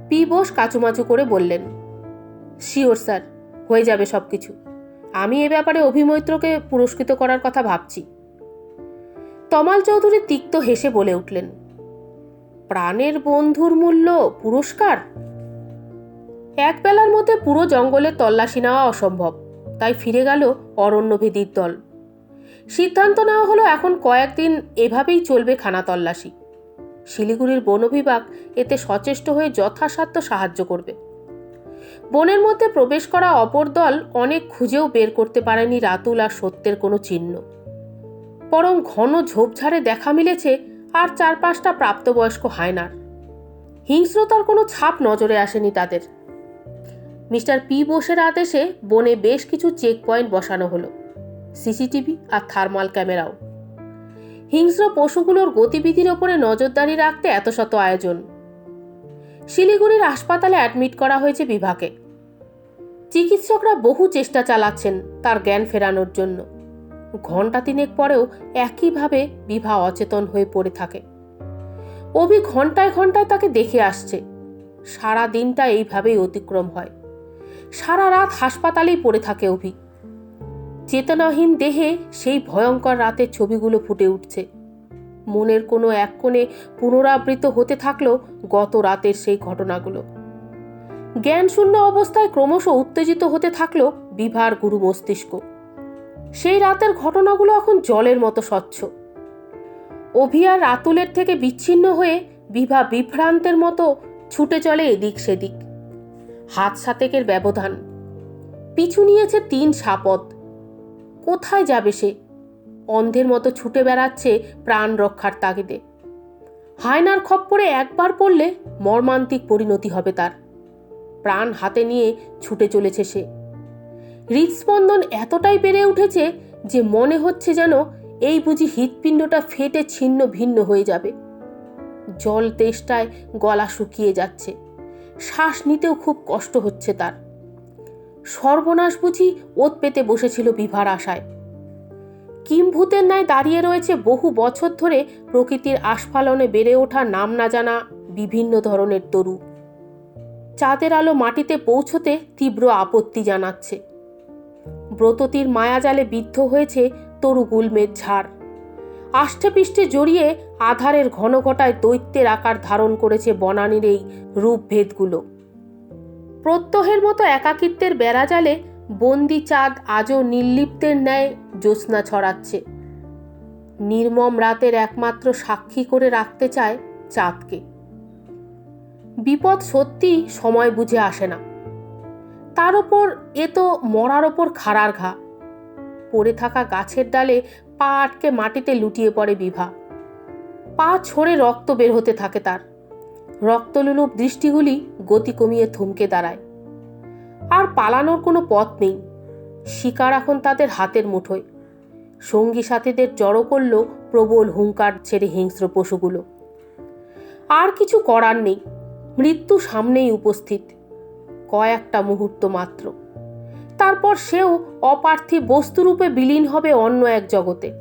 পি বোস কাচুমাচু করে বললেন, শিওর স্যার, হয়ে যাবে সব কিছু। আমি এ ব্যাপারে অভিমৈত্রকে পুরস্কৃত করার কথা ভাবছি। তমাল চৌধুরী তিক্ত হেসে বলে উঠলেন, প্রাণের বন্ধুর মূল্য পুরস্কার? এক বেলার মধ্যে পুরো জঙ্গলের তল্লাশি নেওয়া অসম্ভব, তাই ফিরে গেল অরণ্যভেদীর দল। সিদ্ধান্ত নেওয়া হলো এখন কয়েকদিন এভাবেই চলবে খানা তল্লাশি। শিলিগুড়ির বন বিভাগ এতে সচেষ্ট হয়ে যথাসাধ্য সাহায্য করবে। বনের মধ্যে প্রবেশ করা অপর দল অনেক খুঁজেও বের করতে পারেনি রাতুল আর সত্যের কোনো চিহ্ন। বরং ঘন ঝোপঝাড়ে দেখা মিলেছে আর 4-5টা প্রাপ্তবয়স্ক হায়নার। হিংস্রতার কোনো ছাপ নজরে আসেনি তাদের। মিস্টার পি বোসের আদেশে বনে বেশ কিছু চেক পয়েন্ট বসানো হলো, সিসিটিভি আর থার্মাল ক্যামেরাও। হিংস্র পশুগুলোর গতিবিধির ওপরে নজরদারি রাখতে এত শত আয়োজন। শিলিগুড়ির হাসপাতালে অ্যাডমিট করা হয়েছে বিভাকে। চিকিৎসকরা বহু চেষ্টা চালাচ্ছেন তার জ্ঞান ফেরানোর জন্য। ঘণ্টা তিনেক পরেও একইভাবে বিভা অচেতন হয়ে পড়ে থাকে। অভি ঘণ্টায় ঘণ্টায় তাকে দেখে আসছে। সারা দিনটা এইভাবেই অতিক্রম হয়। সারা রাত হাসপাতালেই পড়ে থাকে অভি। চেতনাহীন দেহে সেই ভয়ঙ্কর রাতের ছবিগুলো ফুটে উঠছে। মনের কোনো এক কোণে পুনরাবৃত্ত হতে থাকলো গত রাতের সেই ঘটনাগুলো। জ্ঞানশূন্য অবস্থায় ক্রমশ উত্তেজিত হতে থাকলো বিভার গুরু মস্তিষ্ক। সেই রাতের ঘটনাগুলো এখন জলের মতো স্বচ্ছ। অভি আর রাতুলের থেকে বিচ্ছিন্ন হয়ে বিভা বিভ্রান্তের মতো ছুটে চলে এদিক সেদিক। হাত সাতেকের ব্যবধান। পিছু নিয়েছে 3 সাপদ। কোথায় যাবে সে? অন্ধের মতো ছুটে বেড়াচ্ছে প্রাণ রক্ষার তাগিদে। হায়নার খপ্পরে একবার পড়লে মর্মান্তিক পরিণতি হবে তার। প্রাণ হাতে নিয়ে ছুটে চলেছে সে। হৃদস্পন্দন এতটাই বেড়ে উঠেছে যে মনে হচ্ছে যেন এই বুঝি হৃৎপিণ্ডটা ফেটে ছিন্ন ভিন্ন হয়ে যাবে। জল তেষ্টায় গলা শুকিয়ে যাচ্ছে। শ্বাস নিতেও খুব কষ্ট হচ্ছে তার। সর্বনাশ বুঝি ওত পেতে বসেছিল বিভার আশায়। কিমভূতের ন্যায় দাঁড়িয়ে রয়েছে বহু বছর ধরে প্রকৃতির আস্ফালনে বেড়ে ওঠা নাম না জানা বিভিন্ন ধরনের তরু। চাঁদের আলো মাটিতে পৌঁছতে তীব্র আপত্তি জানাচ্ছে। ব্রততীর মায়াজালে বিদ্ধ হয়েছে তরু গুল্মের ঝাড়। আষ্টে পিষ্টে জড়িয়ে আধারের ঘনঘটায় দৈত্যের আকার ধারণ করেছে বনানীর এই রূপভেদগুলো। প্রত্যহের মতো একাকিত্বের বেড়াজালে বন্দি চাঁদ আজও নির্লিপ্তের ন্যায় জ্যোৎস্না ছড়াচ্ছে। নির্মম রাতের একমাত্র সাক্ষী করে রাখতে চায় চাঁদকে। বিপদ সত্যি সময় বুঝে আসে না। তার ওপর এ তো মরার ওপর খাড়ার ঘা। পড়ে থাকা গাছের ডালে পা আটকে মাটিতে লুটিয়ে পড়ে বিভা। পা ছড়ে রক্ত বের হতে থাকে তার। রক্তলুলুপ দৃষ্টিগুলি গতি কমিয়ে থমকে দাঁড়ায়। আর পালানোর কোনো পথ নেই। শিকার এখন তাদের হাতের মুঠোয়। সঙ্গী সাথীদের জড়ো করল প্রবল হুঙ্কার ছেড়ে হিংস্র পশুগুলো। আর কিছু করার নেই। মৃত্যু সামনেই উপস্থিত। কয়েকটা মুহূর্ত মাত্র। তারপর সেও অপার্থিব বস্তুরূপে বিলীন হবে অন্য এক জগতে।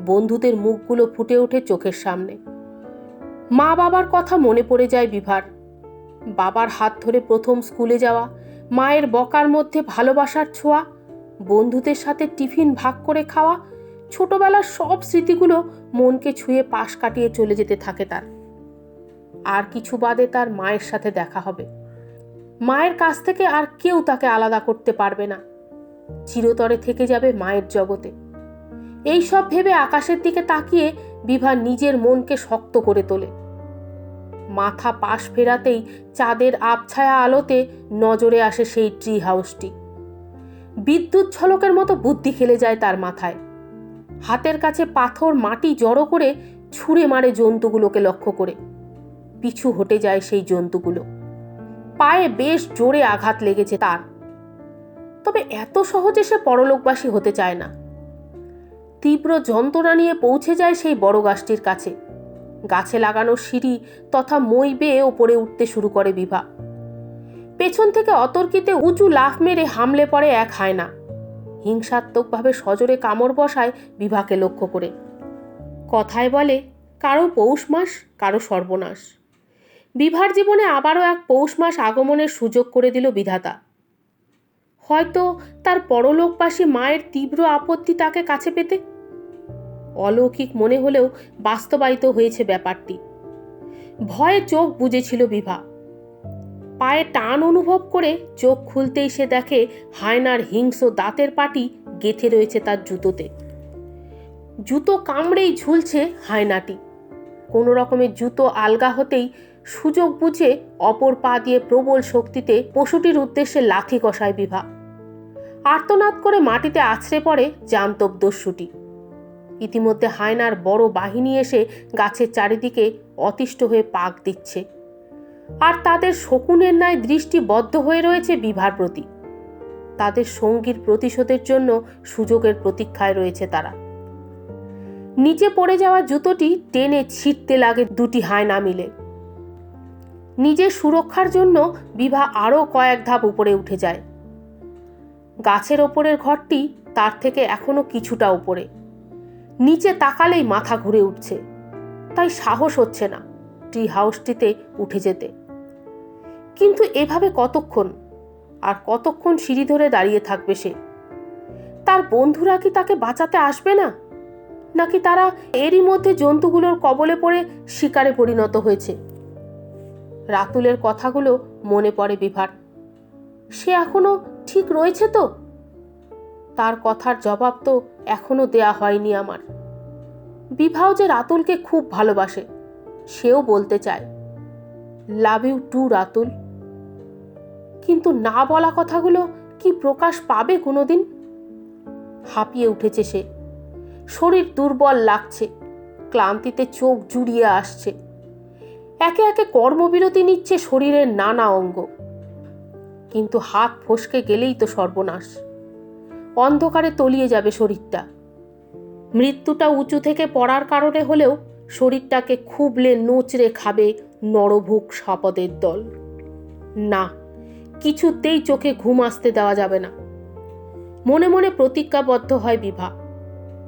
বন্ধুদের মুখগুলো ফুটে ওঠে চোখের সামনে। মা বাবার কথা মনে পড়ে যায় বিভার। বাবার হাত ধরে প্রথম স্কুলে যাওয়া, মায়ের বকার মধ্যে ভালোবাসার ছোঁয়া, বন্ধুদের সাথে টিফিন ভাগ করে খাওয়া, ছোটবেলার সব স্মৃতিগুলো মনকে ছুঁয়ে পাশ কাটিয়ে চলে যেতে থাকে তার। আর কিছু বাদে তার মায়ের সাথে দেখা হবে। মায়ের কাছ থেকে আর কেউ তাকে আলাদা করতে পারবে না। চিরতরে থেকে যাবে মায়ের জগতে। এই সব ভেবে আকাশের দিকে তাকিয়ে বিভা নিজের মনকে শক্ত করে তোলে। মাথা পাশ ফেরাতেই চাঁদের আবছায়া আলোতে নজরে আসে সেই ট্রি হাউসটি। বিদ্যুৎ ঝলকের মতো বুদ্ধি খেলে যায় তার মাথায়। হাতের কাছে পাথর মাটি জড়ো করে ছুঁড়ে মারে জন্তুগুলোকে লক্ষ্য করে। পিছু হটে যায় সেই জন্তুগুলো। পায়ে বেশ জোরে আঘাত লেগেছে তার। তবে এত সহজে সে পরলোকবাসী হতে চায় না। তীব্র যন্ত্রণা নিয়ে পৌঁছে যায় সেই বড় গাছটির কাছে। গাছে লাগানো সিঁড়ি তথা মই বেয়ে ওপরে উঠতে শুরু করে বিভা। পেছন থেকে অতর্কিতে উঁচু লাফ মেরে হামলে পড়ে এক হায়না। হিংসাত্মকভাবে সজোরে কামড় বসায় বিভাকে লক্ষ্য করে। কথায় বলে, কারো পৌষ মাস, কারো সর্বনাশ। বিভার জীবনে আবারও এক পৌষ মাস আগমনের সুযোগ করে দিল বিধাতা। হয়তো তার পরলোকবাসী মায়ের তীব্র আপত্তি তাকে কাছে পেতে। অলৌকিক মনে হলেও বাস্তবায়িত হয়েছে ব্যাপারটি। ভয়ে চোখ বুজেছিল বিভা। পায়ে টান অনুভব করে চোখ খুলতেই সে দেখে হায়নার হিংস্র দাঁতের পাটি গেঁথে রয়েছে তার জুতোতে। জুতো কামড়েই ঝুলছে হায়নাটি। কোনো রকমের জুতো আলগা হতেই সুযোগ বুঝে অপর পা দিয়ে প্রবল শক্তিতে পশুটির উদ্দেশ্যে লাথি কষায় বিভা। আর্তনাদ করে মাটিতে আছড়ে পড়ে জান্তব দস্যুটি। ইতিমধ্যে হায়নার বড় বাহিনী এসে গাছের চারিদিকে অতিষ্ঠ হয়ে পাক দিচ্ছে। আর তাদের শকুনের ন্যায় দৃষ্টি বদ্ধ হয়ে রয়েছে বিভার প্রতি। তাদের সঙ্গীর প্রতিশোধের জন্য সুযোগের প্রতীক্ষায় রয়েছে তারা। নিচে পড়ে যাওয়া জুতোটি টেনে ছিঁড়তে লাগে দুটি হায়না মিলে। নিজের সুরক্ষার জন্য বিভা আরও কয়েক ধাপ উপরে উঠে যায়। গাছের ওপরের ঘরটি তার থেকে এখনো কিছুটা উপরে। নিচে তাকালেই মাথা ঘুরে উঠছে, তাই সাহস হচ্ছে না ট্রি হাউসটিতে উঠে যেতে। কিন্তু এভাবে কতক্ষণ, আর কতক্ষণ সিঁড়ি ধরে দাঁড়িয়ে থাকবে সে? তার বন্ধুরা কি তাকে বাঁচাতে আসবে না, নাকি তারা এরই মধ্যে জন্তুগুলোর কবলে পড়ে শিকারে পরিণত হয়েছে? রাতুলের কথাগুলো মনে পড়ে বিভার। সে এখনো ঠিক রয়েছে তো? তার কথার জবাব তো এখনো দেয়া হয়নি আমার। বিভাও যে রাতুলকে খুব ভালোবাসে, সেও বলতে চায় লাভ ইউ টু রাতুল। কিন্তু না বলা কথাগুলো কি প্রকাশ পাবে কোনোদিন? হাঁপিয়ে উঠেছে সে, শরীর দুর্বল লাগছে, ক্লান্তিতে চোখ জুড়িয়ে আসছে। একে একে কর্মবিরতি নিচ্ছে শরীরের নানা অঙ্গ। কিন্তু হাত ফসকে গেলেই তো সর্বনাশ, অন্ধকারে তলিয়ে যাবে শরীরটা। মৃত্যুটা উঁচু থেকে পড়ার কারণে হলেও শরীরটাকে খুবলে নোচড়ে খাবে নরভুক সাপদের দল। না, কিছুতেই চোখে ঘুম আসতে দেওয়া যাবে না। মনে মনে প্রতিজ্ঞাবদ্ধ হয় বিভা।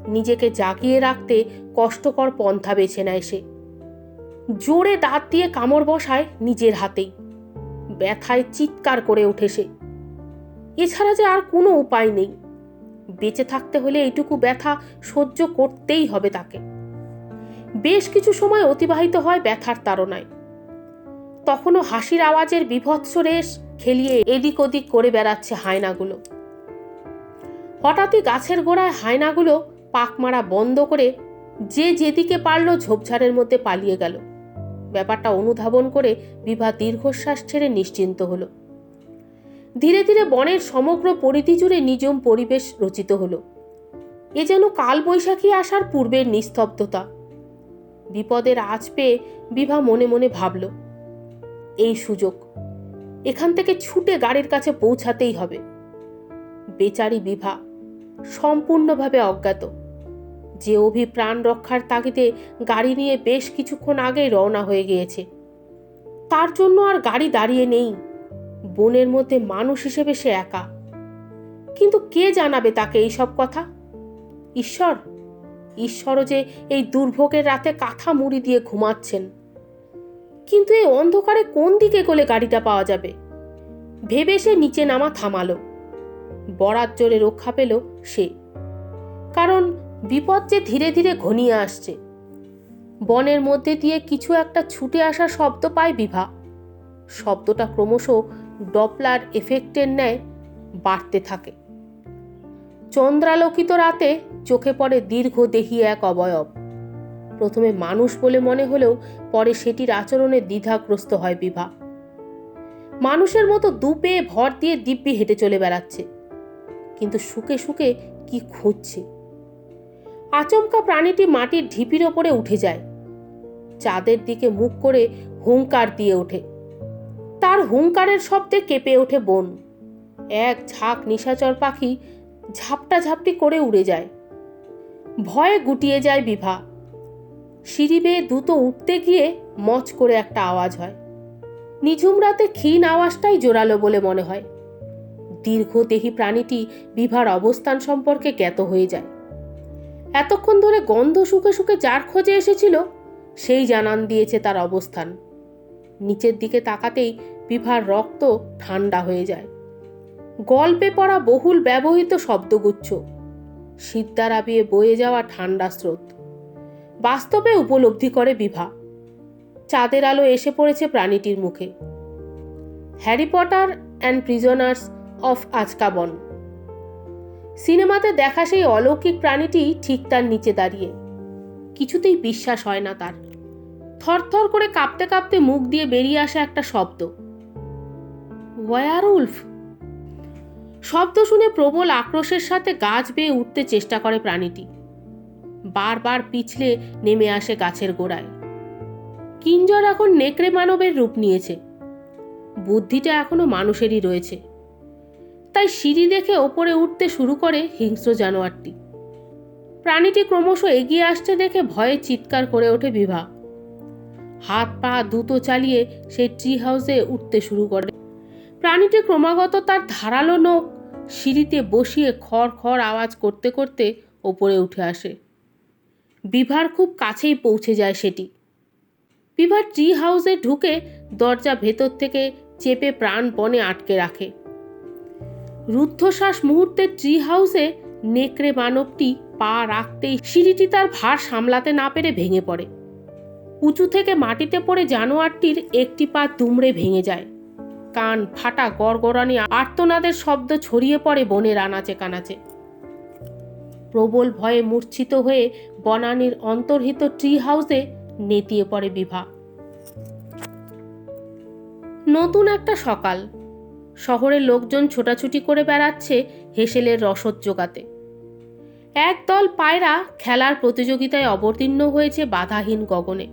নিজেকে জাগিয়ে রাখতে কষ্টকর পন্থা বেছে নেয় সে। জোরে দাঁত দিয়ে কামড় বসায় নিজের হাতেই। ব্যথায় চিৎকার করে ওঠে সে। এছাড়া যে আর কোনো উপায় নেই। বেঁচে থাকতে হলে এইটুকু ব্যথা সহ্য করতেই হবে তাকে। বেশ কিছু সময় অতিবাহিত হয় ব্যথার তাড়নায়। তখনও হাসির আওয়াজের বিভৎস রেশ খেলিয়ে এদিক ওদিক করে বেড়াচ্ছে হায়নাগুলো। হঠাৎই গাছের গোড়ায় হায়নাগুলো পাক মারা বন্ধ করে যে যেদিকে পারল ঝোপঝাড়ের মধ্যে পালিয়ে গেল। ব্যাপারটা অনুধাবন করে বিভা দীর্ঘশ্বাস ছেড়ে নিশ্চিন্ত হলো। ধীরে ধীরে বনের সমগ্র পরিধি জুড়ে নিঝুম পরিবেশ রচিত হলো। এ যেন কালবৈশাখী আসার পূর্বের নিস্তব্ধতা। বিপদের আঁচ পেয়ে বিভা মনে মনে ভাবল, এই সুযোগ, এখান থেকে ছুটে গাড়ির কাছে পৌঁছাতেই হবে। বেচারি বিভা সম্পূর্ণভাবে অজ্ঞাত। যে অভি প্রাণ রক্ষার তাগিদে গাড়ি নিয়ে বেশ কিছুক্ষণ আগেই রওনা হয়ে গিয়েছে, তার জন্য আর গাড়ি দাঁড়িয়ে নেই। বনের মধ্যে মানুষ হিসেবে সে একা। কিন্তু কে জানাবে তাকে এইসব কথা? ঈশ্বরও যে এই দুর্ভোগের রাতে কাঁথা মুড়ি দিয়ে ঘুমাচ্ছেন। কিন্তু এই অন্ধকারে কোন দিকে গেলে গাড়িটা পাওয়া যাবে ভেবে সে নিচে নামা থামালো। বরাত জোরে রক্ষা পেল সে, কারণ বিপদ যে ধীরে ধীরে ঘনিয়ে আসছে। বনের মধ্যে দিয়ে কিছু একটা ছুটে আসার শব্দ পায় বিভা। শব্দটা ক্রমশ ডপলার এফেক্টের ন্যায় বাড়তে থাকে। চন্দ্রালোকিত রাতে চোখে পড়ে দীর্ঘদেহী এক অবয়ব। প্রথমে মানুষ বলে মনে হলেও পরে সেটির আচরণে দ্বিধাগ্রস্ত হয় বিভা। মানুষের মতো দুপেয়ে ভর দিয়ে দিব্যি হেঁটে চলে বেড়াচ্ছে, কিন্তু শুকে শুকে কি খুঁজছে। আচমকা প্রাণীটি মাটির ঢিপির ওপরে উঠে যায়। চাঁদের দিকে মুখ করে হুঙ্কার দিয়ে ওঠে। তার হুঙ্কারের শব্দে কেঁপে ওঠে বন। এক ঝাঁক নিশাচর পাখি ঝাপটা ঝাপটি করে উড়ে যায়। ভয়ে গুটিয়ে যায় বিভা। সিঁড়ি বেয়ে দ্রুত উঠতে গিয়ে মচ করে একটা আওয়াজ হয়। নিঝুম রাতে ক্ষীণ আওয়াজটাই জোরালো বলে মনে হয়। দীর্ঘদেহী প্রাণীটি বিভার অবস্থান সম্পর্কে জ্ঞাত হয়ে যায়। এতক্ষণ ধরে গন্ধ শুকে শুকে যার খোঁজে এসেছিল, সেই জানান দিয়েছে তার অবস্থান। নিচের দিকে তাকাতেই বিভার রক্ত ঠান্ডা হয়ে যায়। গল্পে পড়া বহুল ব্যবহৃত শব্দগুচ্ছ, সিদ্ধার আবিয়ে বয়ে যাওয়া ঠান্ডা স্রোত বাস্তবে উপলব্ধি করে বিভা। চাঁদের আলো এসে পড়েছে প্রাণীটির মুখে। Harry Potter and prisoners of Azkaban সিনেমাতে দেখা সেই অলৌকিক প্রাণীটি ঠিক তার নিচে দাঁড়িয়ে। কিছুতেই বিশ্বাস হয় না তার। থরথর করে কাঁপতে কাঁপতে মুখ দিয়ে বেরিয়ে আসা একটা শব্দ, ওয়ারউলফ। শব্দ শুনে প্রবল আক্রোশের সাথে গাছ বেয়ে উঠতে চেষ্টা করে প্রাণীটি। বারবার পিছলে নেমে আসে গাছের গোড়ায়। কিঞ্জর এখন নেকড়ে মানবের রূপ নিয়েছে। বুদ্ধিটা এখনো মানুষেরই রয়েছে। তাই সিঁড়ি দেখে ওপরে উঠতে শুরু করে হিংস্র জানোয়ারটি। প্রাণীটি ক্রমশ এগিয়ে আসতে দেখে ভয়ে চিৎকার করে ওঠে বিভা। হাত পা দ্রুত চালিয়ে সে ট্রি হাউসে উঠতে শুরু করে। প্রাণীটি ক্রমাগত তার ধারালো নখ সিঁড়িতে বসিয়ে খড় খড় আওয়াজ করতে করতে ওপরে উঠে আসে। বিভার খুব কাছেই পৌঁছে যায় সেটি। বিভা ট্রি হাউসে ঢুকে দরজা ভেতর থেকে চেপে প্রাণপণে আটকে রাখে। রুদ্ধশ্বাস মুহূর্তে ট্রি হাউসে নেকড়ে মানবটি পা রাখতেই সিঁড়িটি তার ভার সামলাতে না পেরে ভেঙে পড়ে। উঁচু থেকে মাটিতে পড়ে জানোয়ারটির একটি পা দুমড়ে ভেঙে যায়। কান ফাটা গড়গড়ানি আর্তনাদের শব্দ ছড়িয়ে পড়ে বনের আনাচে কানাচে। প্রবল ভয়ে মূর্ছিত হয়ে বনানীর অন্তর্হিত ট্রি হাউসে নেতিয়ে পড়ে বিভা। নতুন একটা সকাল। শহরের লোকজন ছোটাছুটি করে বেড়াচ্ছে হেসেলের রসদ জোগাতে। একদল পায়রা খেলার প্রতিযোগিতায় অবতীর্ণ হয়েছে বাধাহীন গগনে।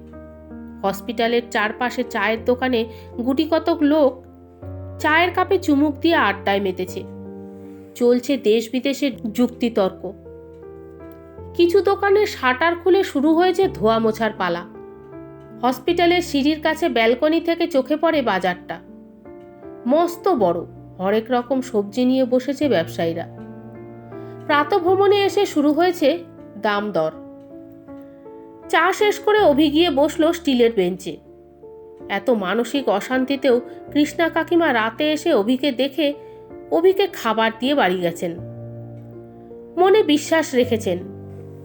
হসপিটালের চারপাশে চায়ের দোকানে গুটিকতক লোক চায়ের কাপে চুমুক দিয়ে আড্ডায় মেতেছে। চলছে দেশ বিদেশের যুক্তিতর্ক। কিছু দোকানের শাটার খুলে শুরু হয়েছে ধোয়া মোছার পালা। হসপিটালের সিঁড়ির কাছে ব্যালকনি থেকে চোখে পড়ে বাজারটা। মস্ত বড়, হরেক রকম সবজি নিয়ে বসেছে ব্যবসায়ীরা। প্রাতঃভ্রমণে এসে শুরু হয়েছে দাম দর। চা শেষ করে অভি গিয়ে বসলো স্টিলের বেঞ্চে। এত মানসিক অশান্তিতেও কৃষ্ণা কাকিমা রাতে এসে অভিকে খাবার দিয়ে বাড়ি গেছেন। মনে বিশ্বাস রেখেছেন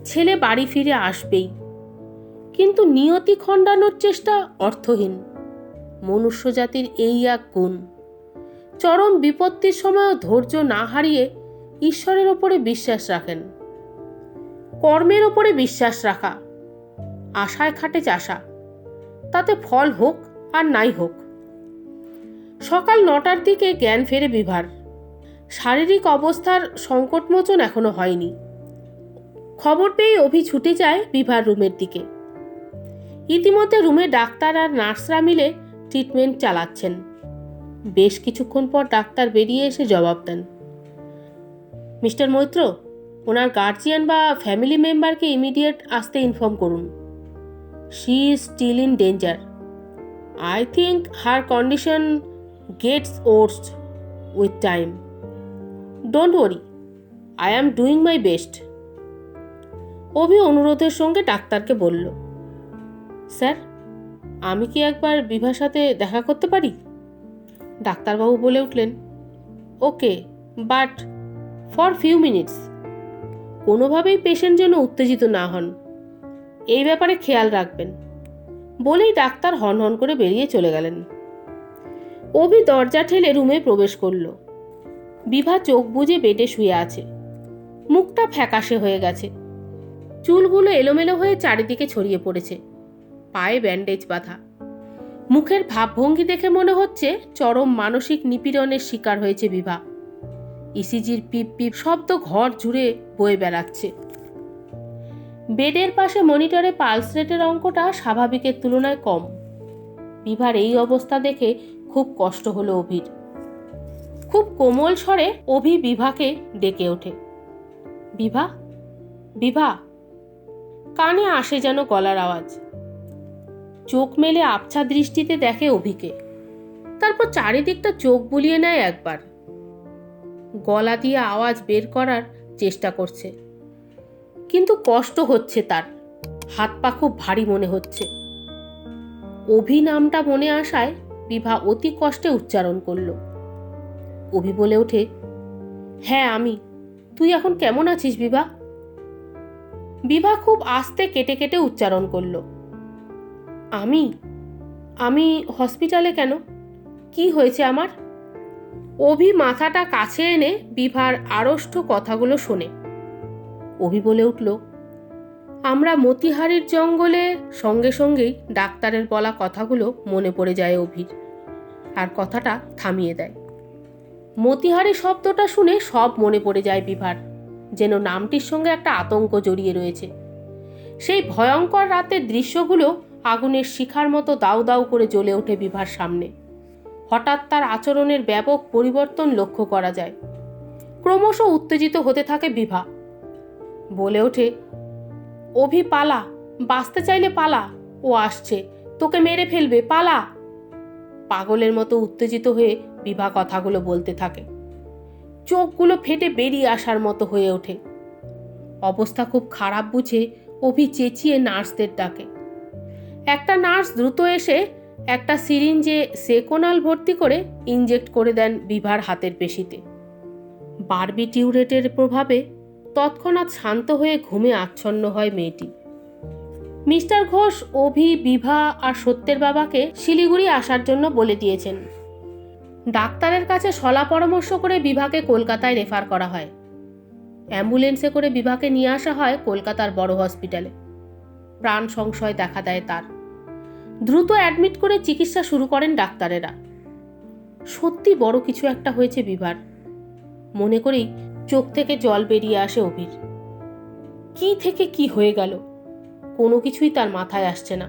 ছেলে বাড়ি ফিরে আসবেই, কিন্তু নিয়তি খণ্ডানোর চেষ্টা অর্থহীন। মনুষ্য জাতির এই এক গুণ, চরম বিপত্তির সময়ও ধৈর্য না হারিয়ে ঈশ্বরের ওপরে বিশ্বাস রাখেন। কর্মের ওপরে বিশ্বাস রাখা, আশায় খাটে চাষা, তাতে ফল হোক আর নাই হোক। সকাল 9টার দিকে জ্ঞান ফেরে বিভার। শারীরিক অবস্থার সংকটমোচন এখনো হয়নি। খবর পেয়ে অভি ছুটে যায় বিভার রুমের দিকে। ইতিমধ্যে রুমে ডাক্তার আর নার্সরা মিলে ট্রিটমেন্ট চালাচ্ছেন। বেশ কিছুক্ষণ পর ডাক্তার বেরিয়ে এসে জবাব দেন, মিস্টার মৈত্র, ওনার গার্জিয়ান বা ফ্যামিলি মেম্বারকে ইমিডিয়েট আসতে ইনফর্ম করুন। She is still in danger. I think her condition gets worse with time. Don't worry, I am doing my best. Abhi অনুরোধের সঙ্গে ডাক্তারকে বলল, স্যার, আমি কি একবার বিভার সাথে দেখা করতে পারি? ডাক্তারবাবু বলে উঠলেন, ওকে, বাট ফর ফিউ মিনিটস। কোনোভাবেই পেশেন্ট যেন উত্তেজিত না হন, এই ব্যাপারে খেয়াল রাখবেন। বলেই ডাক্তার হনহন করে বেরিয়ে চলে গেলেন। অভি দরজা ঠেলে রুমে প্রবেশ করল। বিভা চোখ বুজে বেডে শুয়ে আছে। মুখটা ফ্যাকাশে হয়ে গেছে। চুলগুলো এলোমেলো হয়ে চারিদিকে ছড়িয়ে পড়েছে। পায়ে ব্যান্ডেজ বাঁধা। মুখের ভাবভঙ্গি দেখে মনে হচ্ছে চরম মানসিক নিপীড়নের শিকার হয়েছে বিভা। ইসিজির পিপ পিপ শব্দ ঘর জুড়ে বয়ে বেড়াচ্ছে। বেডের পাশে মনিটরে পালস রেটের অঙ্কটা স্বাভাবিকের তুলনায় কম। বিভার এই অবস্থা দেখে খুব কষ্ট হলো অভির। খুব কোমল স্বরে অভি বিভাকে ডেকে ওঠে, বিভা, বিভা। কানে আসে যেন গলার আওয়াজ। চোখ মেলে আবছা দৃষ্টিতে দেখে অভিকে। তারপর চারিদিকটা চোখ বুলিয়ে নেয় একবার। গলা দিয়ে আওয়াজ বের করার চেষ্টা করছে, কিন্তু কষ্ট হচ্ছে তার। হাত পা খুব ভারী মনে হচ্ছে। অভি নামটা মনে আসায় বিভা অতি কষ্টে উচ্চারণ করল। অভি বলে ওঠে, হ্যাঁ আমি। তুই এখন কেমন আছিস বিভা? বিভা খুব আস্তে কেটে কেটে উচ্চারণ করল, আমি আমি হসপিটালে কেন? কি হয়েছে আমার? অভি মাথাটা কাছে এনে বিভার আড়ষ্ট কথাগুলো শোনে। অভি বলে উঠল, আমরা মতিহারির জঙ্গলে। সঙ্গে সঙ্গেই ডাক্তারের বলা কথাগুলো মনে পড়ে যায় অভির, আর কথাটা থামিয়ে দেয়। মতিহারি শব্দটা শুনে সব মনে পড়ে যায় বিভার, যেন নামটির সঙ্গে একটা আতঙ্ক জড়িয়ে রয়েছে। সেই ভয়ঙ্কর রাতের দৃশ্যগুলো আগুনের শিখার মতো দাউ দাউ করে জ্বলে ওঠে বিভার সামনে। হঠাৎ তার আচরণের ব্যাপক পরিবর্তন লক্ষ্য করা যায়। ক্রমশ উত্তেজিত হতে থাকে বিভা। বলে ওঠে, অভি পালা, বাঁচতে চাইলে পালা, ও আসছে, তোকে মেরে ফেলবে, পালা। পাগলের মতো উত্তেজিত হয়ে বিভা কথাগুলো বলতে থাকে। চোখগুলো ফেটে বেরিয়ে আসার মতো হয়ে ওঠে। অবস্থা খুব খারাপ বুঝে অভি চেঁচিয়ে নার্সদের ডাকে। একটা নার্স দ্রুত এসে একটা সিরিঞ্জে সেকোনাল ভর্তি করে ইনজেক্ট করে দেন বিভার হাতের পেশিতে। বারবিটিউরেটের প্রভাবে তৎক্ষণাৎ শান্ত হয়ে ঘুমে আচ্ছন্ন হয় মেয়েটি। মিস্টার ঘোষ অভি, বিভা আর সত্যের বাবাকে শিলিগুড়ি আসার জন্য বলে দিয়েছেন। ডাক্তারের কাছে শলা পরামর্শ করে বিভাকে কলকাতায় রেফার করা হয়। অ্যাম্বুলেন্সে করে বিভাকে নিয়ে আসা হয় কলকাতার বড় হসপিটালে। প্রাণ সংশয় দেখা দেয় তার। দ্রুত অ্যাডমিট করে চিকিৎসা শুরু করেন ডাক্তারেরা। সত্যি বড় কিছু একটা হয়েছে বিভার। মনে করেই চোখ থেকে জল বেরিয়ে আসে অভির। কি থেকে কি হয়ে গেল কোনো কিছুই তার মাথায় আসছে না।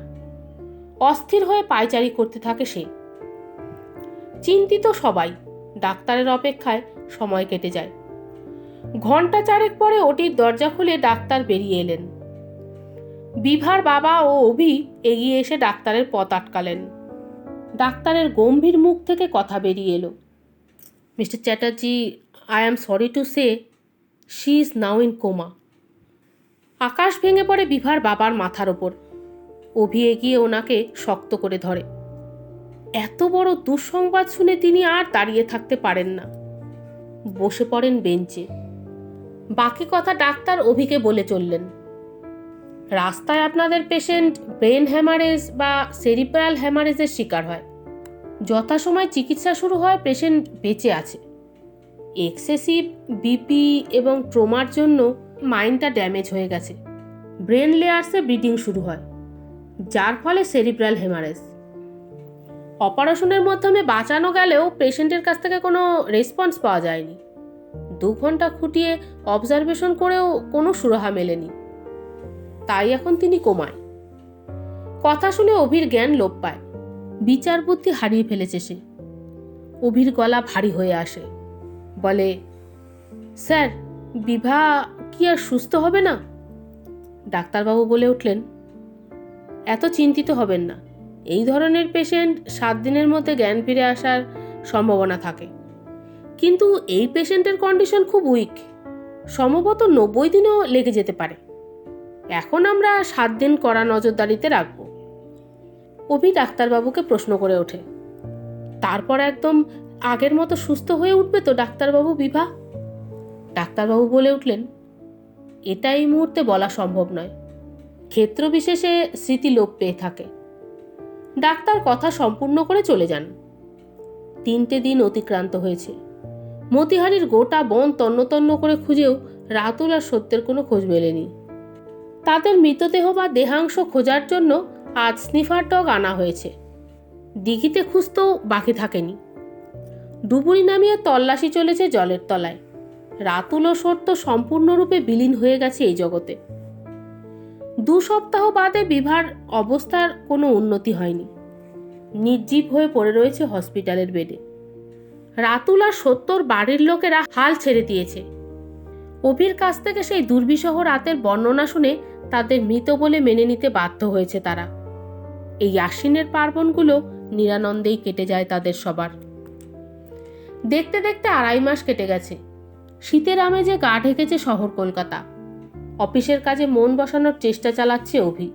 অস্থির হয়ে পায়চারি করতে থাকে সে। চিন্তিত সবাই। ডাক্তারের অপেক্ষায় সময় কেটে যায়। ঘন্টা চারেক পরে ওটির দরজা খুলে ডাক্তার বেরিয়ে এলেন। বিভার বাবা ও অভি এগিয়ে এসে ডাক্তারের পথ আটকালেন। ডাক্তারের গম্ভীর মুখ থেকে কথা বেরিয়ে এলো, mister Chatterjee, I am sorry to say she is now in coma. আকাশ ভেঙে পড়ে বিভার বাবার মাথার ওপর। অভি এগিয়ে ওনাকে শক্ত করে ধরে। এত বড় দুঃসংবাদ শুনে তিনি আর দাঁড়িয়ে থাকতে পারেন না। বসে পড়েন বেঞ্চে। বাকি কথা ডাক্তার অভিকে বলে চললেন। রাস্তায় আপনাদের পেশেন্ট ব্রেন হ্যামারেজ বা সেরিব্রাল হ্যামারেজের শিকার হয়। যথাসময় চিকিৎসা শুরু হয়, পেশেন্ট বেঁচে আছে। এক্সেসিভ বিপি এবং ট্রমার জন্য মাইন্ডটা ড্যামেজ হয়ে গেছে। ব্রেন লেয়ার্সে ব্লিডিং শুরু হয়, যার ফলে সেরিব্রাল হ্যামারেজ। অপারেশনের মাধ্যমে বাঁচানো গেলেও পেশেন্টের কাছ থেকে কোনো রেসপন্স পাওয়া যায়নি। 2 ঘন্টা খুঁটিয়ে অবজারভেশন করেও কোনো সুরাহা মেলেনি। তাই এখন তিনি কোমায়। কথা শুনে অভির জ্ঞান লোপ পায়। বিচার বুদ্ধি হারিয়ে ফেলেছে সে। অভির গলা ভারী হয়ে আসে। বলে, স্যার, বিভা কি আর সুস্থ হবে না? ডাক্তারবাবু বলে উঠলেন, এত চিন্তিত হবেন না। এই ধরনের পেশেন্ট 7 দিনের মধ্যে জ্ঞান ফিরে আসার সম্ভাবনা থাকে। কিন্তু এই পেশেন্টের কন্ডিশন খুব উইক, সম্ভবত 90 দিনও লেগে যেতে পারে। এখন আমরা 7 দিন কড়া নজরদারিতে রাখব। অভি ডাক্তারবাবুকে প্রশ্ন করে ওঠে, তারপর একদম আগের মতো সুস্থ হয়ে উঠবে তো ডাক্তারবাবু বিভা? ডাক্তারবাবু বলে উঠলেন, এটা এই মুহূর্তে বলা সম্ভব নয়। ক্ষেত্রবিশেষে স্মৃতি লোপ পেয়ে থাকে। ডাক্তার কথা সম্পূর্ণ করে চলে যান। 3টে দিন অতিক্রান্ত হয়েছে। মতিহারির গোটা বন তন্ন তন্ন করে খুঁজেও রাতুল আর সত্যের কোনো খোঁজ মেলেনি। তাদের মৃতদেহ বা দেহাংশ খোঁজার জন্য আজ স্নিফার ডগ আনা হয়েছে। দিঘিতে খুঁজতেও বাকি থাকেনি। ডুবুরি নামিয়ে তল্লাশি চলেছে জলের তলায়। রাতুল ও সত্য সম্পূর্ণরূপে বিলীন হয়ে গেছে এই জগতে। 2 সপ্তাহ বাদে বিভার অবস্থার কোনো উন্নতি হয়নি। নির্জীব হয়ে পড়ে রয়েছে হসপিটালের বেডে। রাতুল আর সত্যর বাড়ির লোকেরা হাল ছেড়ে দিয়েছে। অভির কাছ থেকে সেই দুর্বিষহ রাতের বর্ণনা শুনে তাদের মৃত বলে মেনে নিতে বাধ্য হয়েছে তারা। এই আশ্বিনের পার্বণগুলো নিরানন্দেই কেটে যায় তাদের সবার। দেখতে দেখতে 2.5 মাস কেটে গেছে। শীতের আমেজে গা ঢেকেছে শহর কলকাতা। অফিসের কাজে মন বসানোর চেষ্টা চালাচ্ছে অভি।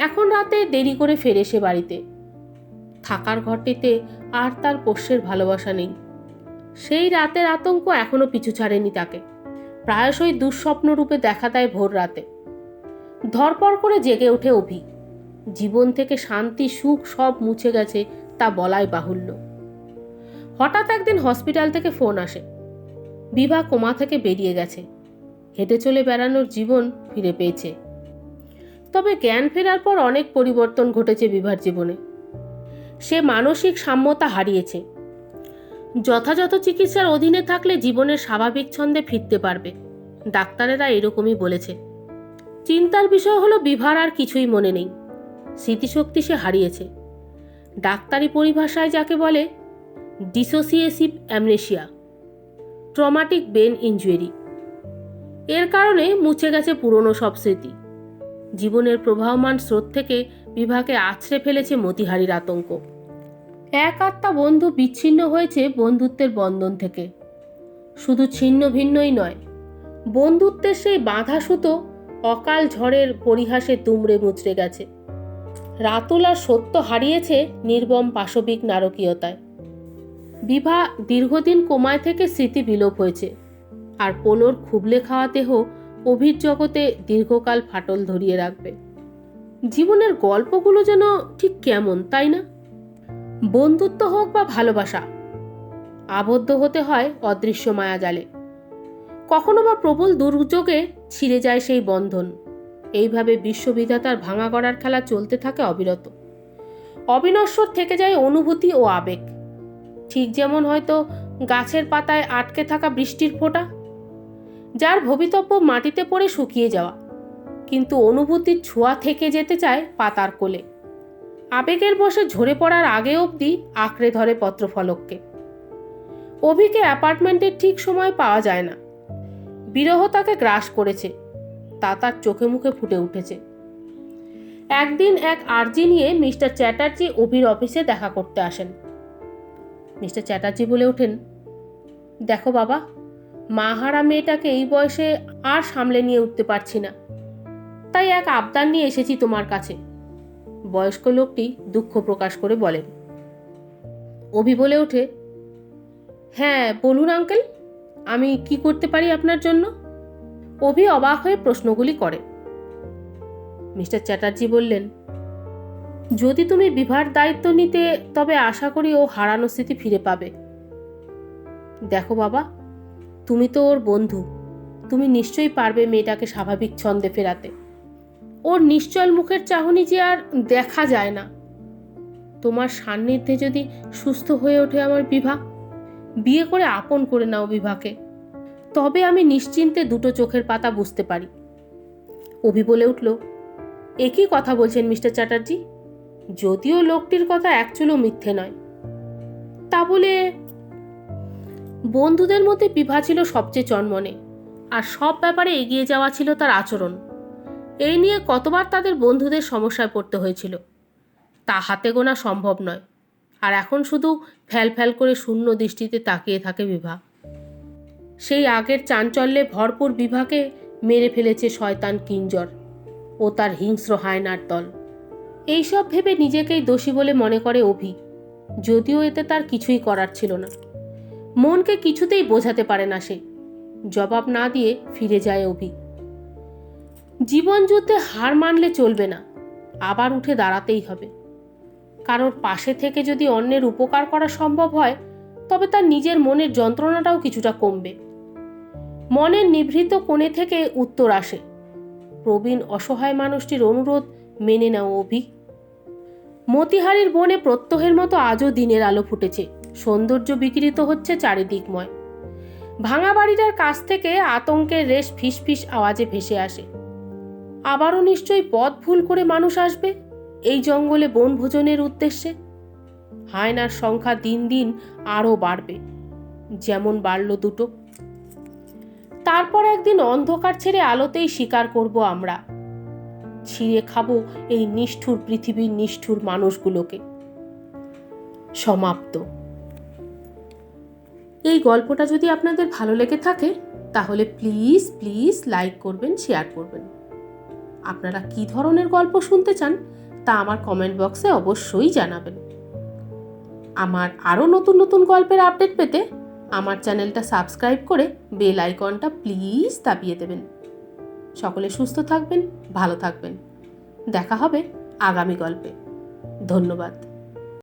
এখন রাতে দেরি করে ফেরে সে বাড়িতে। থাকার ঘরটিতে আর তার পোষ্যের ভালোবাসা নেই। সেই রাতের আতঙ্ক এখনো পিছু ছাড়েনি তাকে। প্রায়শই দুঃস্বপ্ন রূপে দেখা দেয় ভোর রাতে। ধরপড় করে জেগে ওঠে অভি। জীবন থেকে শান্তি সুখ সব মুছে গেছে তা বলাই বাহুল্য। হঠাৎ একদিন হসপিটাল থেকে ফোন আসে, বিভা কোমা থেকে বেরিয়ে গেছে। হেঁটে চলে বেড়ানোর জীবন ফিরে পেয়েছে। তবে জ্ঞান ফেরার পর অনেক পরিবর্তন ঘটেছে বিভার জীবনে। সে মানসিক সাম্যতা হারিয়েছে। যথাযথ চিকিৎসার অধীনে থাকলে জীবনের স্বাভাবিক ছন্দে ফিরতে পারবে। ডাক্তারেরা এরকমই বলেছে। চিন্তার বিষয় হলো বিভার আর কিছুই মনে নেই। স্মৃতিশক্তি সে হারিয়েছে। ডাক্তারি পরিভাষায় যাকে বলে dissociative amnesia, traumatic brain injury. এর কারণে মুছে গেছে পুরনো সব স্মৃতি। জীবনের প্রবাহমান স্রোত থেকে বিভাকে আছড়ে ফেলেছে মতিহারির আতঙ্ক। এক আত্মা বন্ধু বিচ্ছিন্ন হয়েছে বন্ধুত্বের বন্ধন থেকে। শুধু ছিন্ন ভিন্নই নয়, বন্ধুত্বের সেই বাঁধা সুতো অকাল ঝড়ের পরিহাসে দুমড়ে মুচড়ে গেছে। রাতুল আর সত্য হারিয়েছে নির্মম পাশবিক নারকীয়তায়। বিভা দীর্ঘদিন কোমায় থেকে স্মৃতি বিলোপ হয়েছে, আর পোলোর খুবলে খাওয়া দেহ অভির জগতে দীর্ঘকাল ফাটল ধরিয়ে রাখবে। জীবনের গল্পগুলো যেন ঠিক কেমন, তাই না? বন্ধুত্ব হোক বা ভালোবাসা, আবদ্ধ হতে হয় অদৃশ্য মায়াজালে। কখনো বা প্রবল দুর্যোগে ছিঁড়ে যায় সেই বন্ধন। এইভাবে বিশ্ববিধাতার ভাঙা গড়ার খেলা চলতে থাকে অবিরত। অবিনশ্বর থেকে যায় অনুভূতি ও আবেগ। ঠিক যেমন হয়তো গাছের পাতায় আটকে থাকা বৃষ্টির ফোঁটা, যার ভবিতব্য মাটিতে পড়ে শুকিয়ে যাওয়া, কিন্তু অনুভূতির ছোঁয়া থেকে যেতে চায় পাতার কোলে। আবেগের বশে ঝরে পড়ার আগে অবধি আঁকড়ে ধরে পত্রফলককে। অভিকে অ্যাপার্টমেন্টের ঠিক সময় পাওয়া যায় না। বিরহ তাকে গ্রাস করেছে, তা তার চোখে মুখে ফুটে উঠেছে। একদিন এক আর্জি নিয়ে মিস্টার চ্যাটার্জি অভির অফিসে দেখা করতে আসেন। মিস্টার চ্যাটার্জি বলে ওঠেন, দেখো বাবা, মাহারা মেয়েটাকে এই বয়সে আর সামলে নিয়ে উঠতে পারছি না, তাই এক আবদার নিয়ে এসেছি তোমার কাছে। বয়স্ক লোকটি দুঃখ প্রকাশ করে বলেন। অভি বলে ওঠে, হ্যাঁ বলুন আঙ্কেল, আমি কি করতে পারি আপনার জন্য? অভি অবাক হয়ে প্রশ্নগুলি করে। মিস্টার চ্যাটার্জি বললেন, যদি তুমি বিভার দায়িত্ব নিতে, তবে আশা করি ও হারানো স্মৃতি ফিরে পাবে। দেখো বাবা, তুমি তো ওর বন্ধু, তুমি নিশ্চয়ই পারবে মেয়েটাকে স্বাভাবিক ছন্দে ফেরাতে। ওর নিশ্চল মুখের চাহনি যে আর দেখা যায় না। তোমার সান্নিধ্যে যদি সুস্থ হয়ে ওঠে আমার বিভা, বিয়ে করে আপন করে নাও বিভাকে, তবে আমি নিশ্চিন্তে দুটো চোখের পাতা বুঝতে পারি। অভি বলে উঠল, একই কথা বলছেন মিস্টার চ্যাটার্জি, যদিও লোকটির কথা একচুলও মিথ্যে নয়। তা বলে বন্ধুদের মধ্যে বিভা ছিল সবচেয়ে চনমনে, আর সব ব্যাপারে এগিয়ে যাওয়া ছিল তার আচরণ। এই নিয়ে কতবার তাদের বন্ধুদের সমস্যায় পড়তে হয়েছিল তা হাতে গোনা সম্ভব নয়। আর এখন শুধু ফ্যাল ফ্যাল করে শূন্য দৃষ্টিতে তাকিয়ে থাকে বিভা। সেই আগের চাঞ্চল্যে ভরপুর বিভাকে মেরে ফেলেছে শয়তান কিঞ্জর ও তার হিংস্র হায়নার দল। এইসব ভেবে নিজেকেই দোষী বলে মনে করে অভি, যদিও এতে তার কিছুই করার ছিল না। মনকে কিছুতেই বোঝাতে পারে না সে। জবাব না দিয়ে ফিরে যায় অভি। জীবন যুদ্ধে হার মানলে চলবে না, আবার উঠে দাঁড়াতেই হবে। কারোর পাশে থেকে যদি অন্যের উপকার করা সম্ভব হয়, তবে তার নিজের মনের যন্ত্রণাটাও কিছুটা কমবে। মনের নিভৃত কোণে থেকে উত্তর আসে, প্রবীণ অসহায় মানুষটির অনুরোধ মেনে নাও অভি। মতিহারির বনে প্রত্যহের মতো আজও দিনের আলো ফুটেছে, সৌন্দর্য বিকৃত হচ্ছে চারিদিকময়। ভাঙা বাড়িটার কাছ থেকে আতঙ্কের রেশ ফিসফিস আওয়াজে ভেসে আসে। আবারও নিশ্চয়ই পথ ভুল করে মানুষ আসবে এই জঙ্গলে বনভোজনের উদ্দেশ্যে। হায়নার সংখ্যা দিন দিন আরও বাড়বে, যেমন বাড়ল দুটো। তারপর একদিন অন্ধকার ছেড়ে আলোতেই শিকার করব আমরা। ছিঁড়ে খাবো এই নিষ্ঠুর পৃথিবীর নিষ্ঠুর মানুষগুলোকে। সমাপ্ত। এই গল্পটা যদি আপনাদের ভালো লেগে থাকে, তাহলে প্লিজ প্লিজ লাইক করবেন, শেয়ার করবেন। আপনারা কি ধরনের গল্প শুনতে চান তা আমার কমেন্ট বক্সে অবশ্যই জানাবেন। আমার আরও নতুন নতুন গল্পের আপডেট পেতে আমার চ্যানেলটা সাবস্ক্রাইব করে বেল আইকনটা প্লিজ দাবিয়ে দেবেন। সকলে সুস্থ থাকবেন, ভালো থাকবেন। দেখা হবে আগামী গল্পে। ধন্যবাদ।